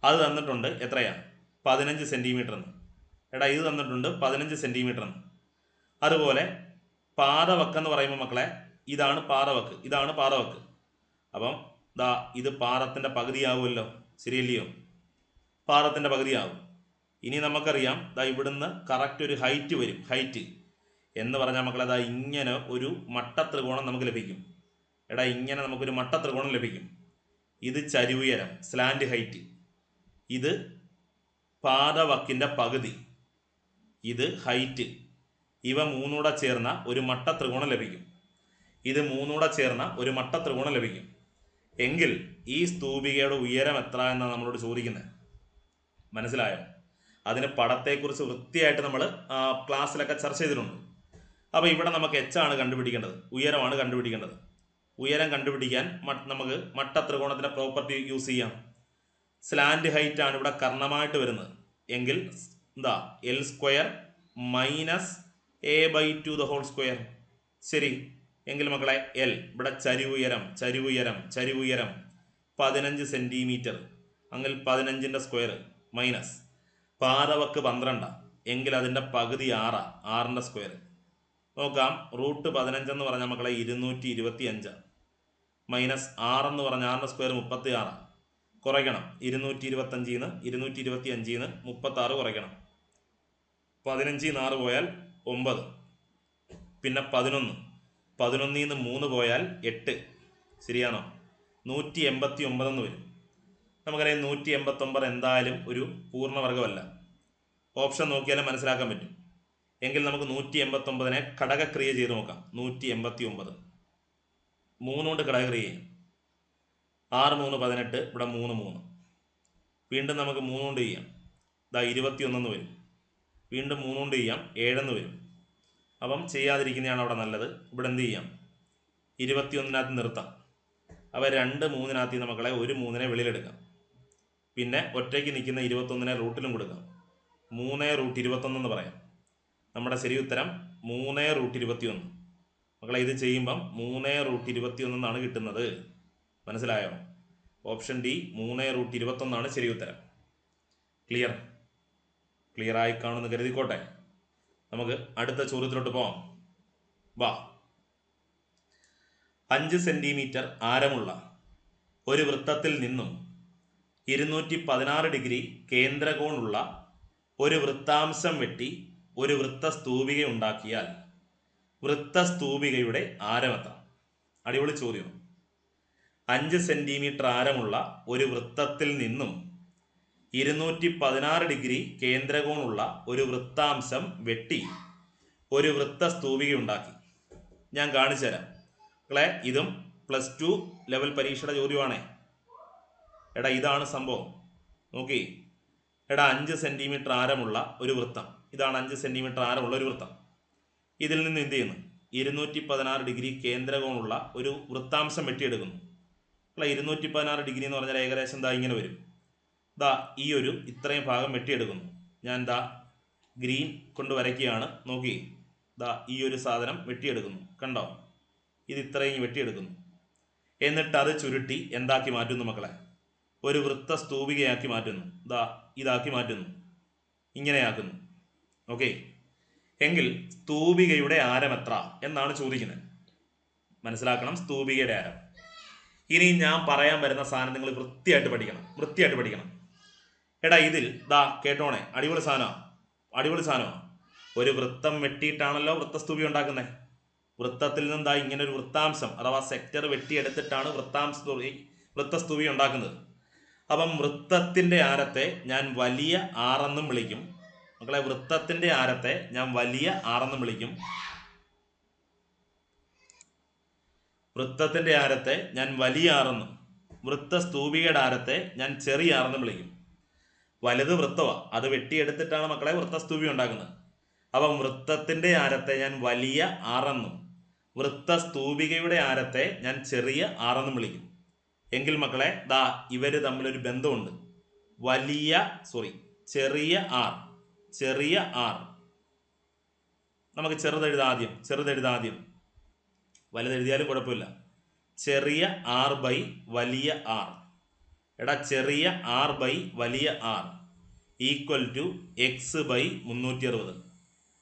അത് തന്നിട്ടുണ്ട് എത്രയാണ്? 15 സെൻറ്റിമീറ്റർ എന്ന്. എടാ ഇത് തന്നിട്ടുണ്ട് 15 സെൻറ്റിമീറ്റർ എന്ന്. അതുപോലെ പാദവക്കെന്ന് പറയുമ്പോൾ മക്കളെ ഇതാണ് പാദവക്ക്, ഇതാണ് പാദവക്ക്. അപ്പം ദാ ഇത് പാദത്തിൻ്റെ പകുതിയാവുമല്ലോ, ശരിയല്ലയോ? പാദത്തിൻ്റെ പകുതിയാവും. ഇനി നമുക്കറിയാം ദാ ഇവിടുന്ന് കറക്റ്റ് ഒരു ഹൈറ്റ് വരും. ഹൈറ്റ് എന്ന് പറഞ്ഞാൽ മക്കളെ ദാ ഇങ്ങനെ ഒരു മട്ട ത്രികോണം നമുക്ക് ലഭിക്കും. എടാ ഇങ്ങനെ നമുക്കൊരു മട്ട ത്രികോണം ലഭിക്കും. ഇത് ചരിവുയരം, സ്ലാൻഡ് ഹൈറ്റ്. ഇത് പാദവക്കിൻ്റെ പകുതി, ഇത് ഹൈറ്റ്. ഇവ മൂന്നൂടെ ചേർന്ന ഒരു മട്ട ത്രികോണം ലഭിക്കും. ഇത് മൂന്നൂടെ ചേർന്ന ഒരു മട്ട ത്രികോണം ലഭിക്കും. എങ്കിൽ ഈ സ്തൂപികയുടെ ഉയരം എത്ര എന്നാണ് നമ്മളോട് ചോദിക്കുന്നത്. മനസ്സിലായോ? അതിന് പടത്തെക്കുറിച്ച് വൃത്തിയായിട്ട് നമ്മൾ ക്ലാസ്സിലൊക്കെ ചർച്ച ചെയ്തിട്ടുണ്ട്. അപ്പോൾ ഇവിടെ നമുക്ക് എച്ച് ആണ് കണ്ടുപിടിക്കേണ്ടത്, ഉയരമാണ് കണ്ടുപിടിക്കേണ്ടത്. ഉയരം കണ്ടുപിടിക്കാൻ നമുക്ക് മട്ട ത്രികോണത്തിൻ്റെ പ്രോപ്പർട്ടി യൂസ് ചെയ്യാം. സ്ലാൻഡ് ഹൈറ്റ് ആണ് ഇവിടെ കർണമായിട്ട് വരുന്നത്. എങ്കിൽ എന്താ എൽ സ്ക്വയർ മൈനസ് a/2 ശരി. എങ്കിൽ മക്കളെ എൽ ഇവിടെ ചരിവുയരം 15 സെൻറ്റിമീറ്റർ. എങ്കിൽ 15ൻ്റെ സ്ക്വയർ മൈനസ് പാദവക്ക് 12 എങ്കിൽ അതിൻ്റെ പകുതി 6ൻ്റെ സ്ക്വയർ. നോക്കാം, √15 എന്ന് പറഞ്ഞാൽ മക്കളെ 225 മൈനസ് 6 എന്ന് പറഞ്ഞാൽ 6ൻ്റെ സ്ക്വയർ 36. കുറയ്ക്കണം, 225 225 36 കുറയ്ക്കണം. 15 6 പോയാൽ 9, പിന്നെ 11 11 3 പോയാൽ 8. ശരിയാണോ? 189 എന്ന് വരും. നമുക്കറിയാം 189 എന്തായാലും ഒരു പൂർണ്ണവർഗമല്ല. ഓപ്ഷൻ നോക്കിയാലും മനസ്സിലാക്കാൻ പറ്റും. എങ്കിൽ നമുക്ക് 189നെ ഘടകക്രിയ ചെയ്ത് നോക്കാം. 189 3 കൊണ്ട് ഘടകക്രിയ ചെയ്യും. 6 3 18, ഇവിടെ 3 3. വീണ്ടും നമുക്ക് 3 കൊണ്ട് ചെയ്യാം. ഇതാ 21 വരും. വീണ്ടും 3 കൊണ്ട് ചെയ്യാം, 7 വരും. അപ്പം ചെയ്യാതിരിക്കുന്നതാണ് അവിടെ നല്ലത്. ഇവിടെ എന്ത് ചെയ്യാം? 21-നകത്ത് നിർത്താം. അപ്പോൾ 2 3-നകത്ത് മക്കളെ ഒരു 3-നെ വെളിയിലെടുക്കാം. പിന്നെ ഒറ്റയ്ക്ക് നിൽക്കുന്ന 21-നെ റൂട്ടിലും കൊടുക്കാം. 3√21 എന്ന് പറയാം. നമ്മുടെ ശരി ഉത്തരം 3√21. മക്കളെ ഇത് ചെയ്യുമ്പം 3√21 എന്നാണ് കിട്ടുന്നത്. മനസ്സിലായോ? ഓപ്ഷൻ ഡി 3√21 ശരി ഉത്തരം. ക്ലിയർ ആയി കാണുമെന്ന് കരുതിക്കോട്ടെ. നമുക്ക് അടുത്ത ചോദ്യത്തിലോട്ട് പോകാം. വാ. 5 സെൻറ്റിമീറ്റർ ആരമുള്ള ഒരു വൃത്തത്തിൽ നിന്നും 216 ഡിഗ്രി കേന്ദ്രകോണുള്ള ഒരു വൃത്താംശം വെട്ടി ഒരു വൃത്തസ്തൂപിക ഉണ്ടാക്കിയാൽ വൃത്തസ്തൂപികയുടെ ആരം എത്ര? അടിപൊളി ചോദ്യം. 5 സെൻറ്റിമീറ്റർ ആരമുള്ള ഒരു വൃത്തത്തിൽ നിന്നും 216 ഡിഗ്രി കേന്ദ്രകോണുള്ള ഒരു വൃത്താംശം വെട്ടി ഒരു വൃത്തസ്തൂപിക ഉണ്ടാക്കി. ഞാൻ കാണിച്ചു തരാം മക്കളെ. ഇതും +2 ലെവൽ പരീക്ഷയുടെ ചോദ്യമാണേ. എടാ ഇതാണ് സംഭവം. നോക്കി എടാ, 5 സെൻറ്റിമീറ്റർ ആരമുള്ള ഒരു വൃത്തം. ഇതാണ് 5 സെൻറ്റിമീറ്റർ ആരമുള്ള ഒരു വൃത്തം. ഇതിൽ നിന്ന് എന്ത് ചെയ്യുന്നു? 216 ഡിഗ്രി കേന്ദ്രകോണുള്ള ഒരു വൃത്താംശം വെട്ടിയെടുക്കുന്നു. അല്ല, 216 ഡിഗ്രി എന്ന് പറഞ്ഞാൽ ഏകദേശം ദാ ഇങ്ങനെ വരും. ദാ ഈ ഒരു ഇത്രയും ഭാഗം വെട്ടിയെടുക്കുന്നു. ഞാൻ ദാ ഗ്രീൻ കൊണ്ട് വരയ്ക്കുകയാണ്. നോക്കി, ദാ ഈ ഒരു സാധനം വെട്ടിയെടുക്കുന്നു. കണ്ടോ? ഇത് ഇത്രയും വെട്ടിയെടുക്കുന്നു. എന്നിട്ട് അത് ചുരുട്ടി എന്താക്കി മാറ്റുന്നു മക്കളെ? ഒരു വൃത്തസ്തൂപികയാക്കി മാറ്റുന്നു. ദാ ഇതാക്കി മാറ്റുന്നു, ഇങ്ങനെയാക്കുന്നു. ഓക്കെ, എങ്കിൽ സ്തൂപികയുടെ ആരം എത്ര എന്നാണ് ചോദിക്കുന്നത്. മനസ്സിലാക്കണം, സ്തൂപികയുടെ ആരം. ഇനി ഞാൻ പറയാൻ വരുന്ന സാധനം നിങ്ങൾ വൃത്തിയായിട്ട് പഠിക്കണം. എടാ ഇതിൽ ദാ കേട്ടോണേ, അടിപൊളി സാധനമാണ്. ഒരു വൃത്തം വെട്ടിയിട്ടാണല്ലോ വൃത്തസ്തൂപി ഉണ്ടാക്കുന്നത്. വൃത്തത്തിൽ നിന്നും ദാ ഇങ്ങനെ ഒരു വൃത്താംശം അഥവാ സെക്ടർ വെട്ടിയെടുത്തിട്ടാണ് വൃത്തസ്തൂപി ഉണ്ടാക്കുന്നത്. അപ്പം വൃത്തത്തിൻ്റെ ആരത്തെ ഞാൻ വലിയ ആറെന്നും വിളിക്കും. മക്കളെ, വൃത്തത്തിൻ്റെ ആരത്തെ ഞാൻ വലിയ ആറെന്നും വിളിക്കും. വൃത്തത്തിൻ്റെ ആരത്തെ ഞാൻ വലിയ ആറെന്നും വൃത്തസ്തൂപികയുടെ ആരത്തെ ഞാൻ ചെറിയ ആറെന്നും വിളിക്കും. വലുത് വൃത്തമാണ്, അത് വെട്ടിയെടുത്തിട്ടാണ് മക്കളെ വൃത്തസ്തൂപി ഉണ്ടാക്കുന്നത്. അപ്പം വൃത്തത്തിൻ്റെ ആരത്തെ ഞാൻ വലിയ ആറെന്നും വൃത്തസ്തൂപികയുടെ ആരത്തെ ഞാൻ ചെറിയ ആറെന്നും വിളിക്കും. എങ്കിൽ മക്കളെ ദാ ഇവര് തമ്മിലൊരു ബന്ധമുണ്ട്. ചെറിയ ആർ. നമുക്ക് ചെറുതെഴുതാദ്യം. വലുതെഴുതിയാലും കുഴപ്പമില്ല. ചെറിയ ആർ ബൈ വലിയ ആർ. എടാ ചെറിയ ആർ ബൈ വലിയ R equal to x by 360.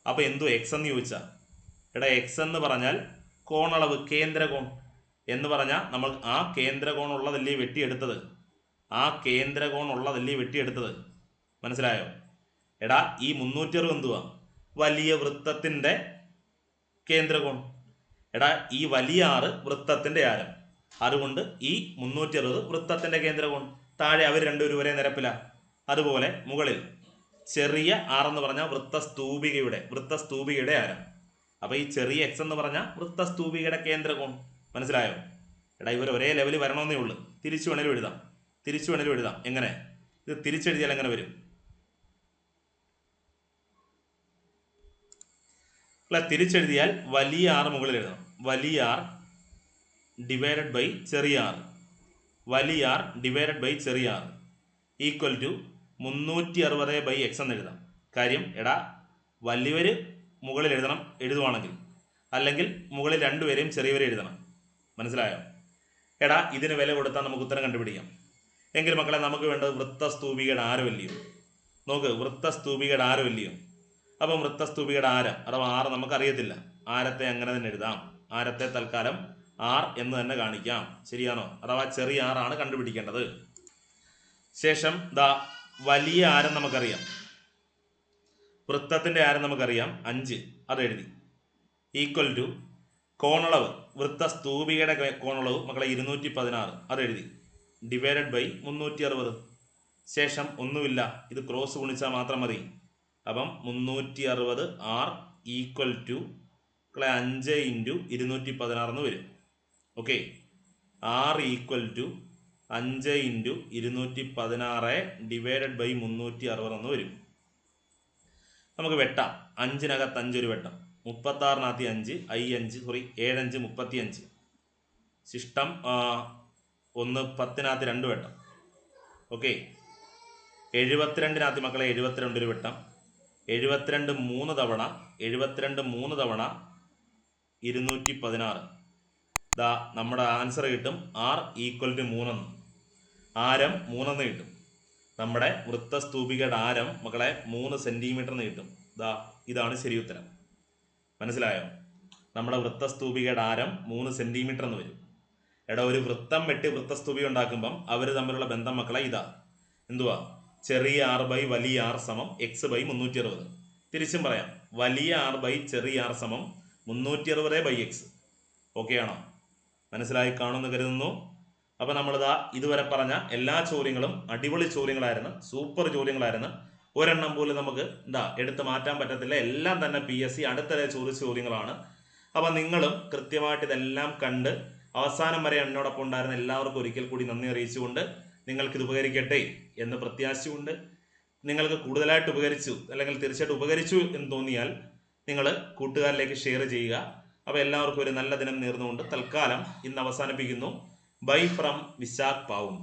അപ്പോൾ എന്തോ എക്സ് എന്ന് ചോദിച്ചാൽ, എടാ എക്സ് എന്ന് പറഞ്ഞാൽ കോണളവ്, കേന്ദ്രകോൺ എന്ന് പറഞ്ഞാൽ നമ്മൾ ആ കേന്ദ്രകോൺ ഉള്ളതല്ലേ വെട്ടിയെടുത്തത്, ആ കേന്ദ്രകോൺ ഉള്ളതല്ലേ വെട്ടിയെടുത്തത്. മനസ്സിലായോ? എടാ ഈ 360 എന്തുവാ? വലിയ വൃത്തത്തിൻ്റെ കേന്ദ്രകോൺ. എടാ ഈ വലിയ ആറ് വൃത്തത്തിൻ്റെ ആരം, അതുകൊണ്ട് ഈ 360 വൃത്തത്തിൻ്റെ കേന്ദ്രകോൺ. താഴെ അവർ രണ്ടുപേരും ഒരേ നിരപ്പില. അതുപോലെ മുകളിൽ ചെറിയ ആർ എന്ന് പറഞ്ഞാൽ വൃത്തസ്തൂപികയുടെ ആരം. അപ്പോൾ ഈ ചെറിയ എക്സ് എന്ന് പറഞ്ഞാൽ വൃത്തസ്തൂപികയുടെ കേന്ദ്രകോൺ. മനസ്സിലായോ? എടാ ഇവർ ഒരേ ലെവലിൽ വരണമെന്നേ ഉള്ളൂ. തിരിച്ചു വേണേലും എഴുതാം. എങ്ങനെ? ഇത് തിരിച്ചെഴുതിയാൽ എങ്ങനെ വരും? അല്ല, തിരിച്ചെഴുതിയാൽ വലിയ ആർ മുകളിൽ എഴുതണം. വലിയ ആർ ഡിവൈഡഡ് ബൈ ചെറിയ ആർ. വലിയ ആർ ഡിവൈഡഡ് ബൈ ചെറിയ R equal to 360 by x എന്ന് എഴുതാം. കാര്യം എടാ വലിയവർ മുകളിൽ എഴുതുവാണെങ്കിൽ, അല്ലെങ്കിൽ മുകളിൽ രണ്ടുപേരെയും ചെറിയവരെ എഴുതണം. മനസ്സിലായോ? എടാ ഇതിന് വില കൊടുത്താൽ നമുക്ക് ഉത്തരം കണ്ടുപിടിക്കാം. എങ്കിൽ മക്കളെ നമുക്ക് വേണ്ടത് വൃത്തസ്തൂപികയുടെ ആരമല്ലയോ? നോക്ക്, വൃത്തസ്തൂപികയുടെ ആരമല്ലയോ? അപ്പം വൃത്തസ്തൂപികയുടെ ആരം അഥവാ ആർ നമുക്കറിയത്തില്ല. ആരത്തെ അങ്ങനെ തന്നെ എഴുതാം. ആരത്തെ തൽക്കാലം ആർ എന്ന് തന്നെ കാണിക്കാം. ശരിയാണോ? അഥവാ ചെറിയ ആറാണ് കണ്ടുപിടിക്കേണ്ടത്. ശേഷം ദാ വലിയ ആരം നമുക്കറിയാം, വൃത്തത്തിൻ്റെ ആരം നമുക്കറിയാം 5, അത് എഴുതി. ഈക്വൽ ടു കോണളവ്, വൃത്തസ്തൂപികയുടെ കോണളവ് മക്കളെ 216, അത് എഴുതി. Divided by 360. ശേഷം ഒന്നുമില്ല, ഇത് ക്രോസ് ഗുണിച്ചാൽ മാത്രം മതി. അപ്പം 360 ആർ ഈക്വൽ ടു 5 ഇൻറ്റു 216 എന്ന് വരും. Okay, R equal to 5 into 216 divided by 360 എന്ന് വരും. നമുക്ക് വെട്ടാം. 5-നകത്ത് 5 ഒരു വെട്ടം, 36-നകത്ത് 5, 7 5 35. ശിഷ്ടം 1 10-നകത്ത് 2 വെട്ടം. ഓക്കെ, 72-നകത്ത് മക്കളെ 72 ഒരു വെട്ടം. 72 3 തവണ 216. ദാ നമ്മുടെ ആൻസർ കിട്ടും. ആർ ഈക്വൽ ടു 3 എന്ന്. ആരം 3 എന്ന് കിട്ടും. നമ്മുടെ വൃത്തസ്തൂപികയുടെ ആരം മക്കളെ 3 സെൻറ്റിമീറ്റർ എന്ന് കിട്ടും. ദാ ഇതാണ് ശരി ഉത്തരം. മനസ്സിലായോ? നമ്മുടെ വൃത്തസ്തൂപികയുടെ ആരം 3 സെൻറ്റിമീറ്റർ എന്ന് വരും. എടാ ഒരു വൃത്തം വെട്ടി വൃത്തസ്തൂപിക ഉണ്ടാക്കുമ്പം അവർ തമ്മിലുള്ള ബന്ധം മക്കളെ ഇതാ. എന്തുവാ? ചെറിയ ആർ ബൈ വലിയ ആർ സമം എക്സ് ബൈ 360. തിരിച്ചും പറയാം, വലിയ ആർ ബൈ ചെറിയ ആർ സമം 360 ബൈ എക്സ്. ഓക്കെ ആണോ? മനസ്സിലായി കാണുമെന്ന് കരുതുന്നു. അപ്പോൾ നമ്മളിതാ ഇതുവരെ പറഞ്ഞ എല്ലാ ചോദ്യങ്ങളും അടിപൊളി ചോദ്യങ്ങളായിരുന്നു, സൂപ്പർ ചോദ്യങ്ങളായിരുന്നു. ഒരെണ്ണം പോലും നമുക്ക് എടുത്ത് മാറ്റാൻ പറ്റത്തില്ല. എല്ലാം തന്നെ PSC അടുത്തിടെ ചോദിച്ച ചോദ്യങ്ങളാണ്. അപ്പം നിങ്ങളും കൃത്യമായിട്ട് ഇതെല്ലാം കണ്ട് അവസാനം വരെ എന്നോടൊപ്പം ഉണ്ടായിരുന്ന എല്ലാവർക്കും ഒരിക്കൽ കൂടി നന്ദി അറിയിച്ചുകൊണ്ട് നിങ്ങൾക്കിത് ഉപകരിക്കട്ടെ എന്ന് പ്രത്യാശയുണ്ട്. നിങ്ങൾക്ക് കൂടുതലായിട്ട് ഉപകരിച്ചു അല്ലെങ്കിൽ തീർച്ചയായിട്ടും ഉപകരിച്ചു എന്ന് തോന്നിയാൽ നിങ്ങൾ കൂട്ടുകാരിലേക്ക് ഷെയർ ചെയ്യുക. അപ്പോൾ എല്ലാവർക്കും ഒരു നല്ല ദിനം നേർന്നുകൊണ്ട് തൽക്കാലം ഇന്ന് അവസാനിപ്പിക്കുന്നു. Bye from Vishakh Pavumba.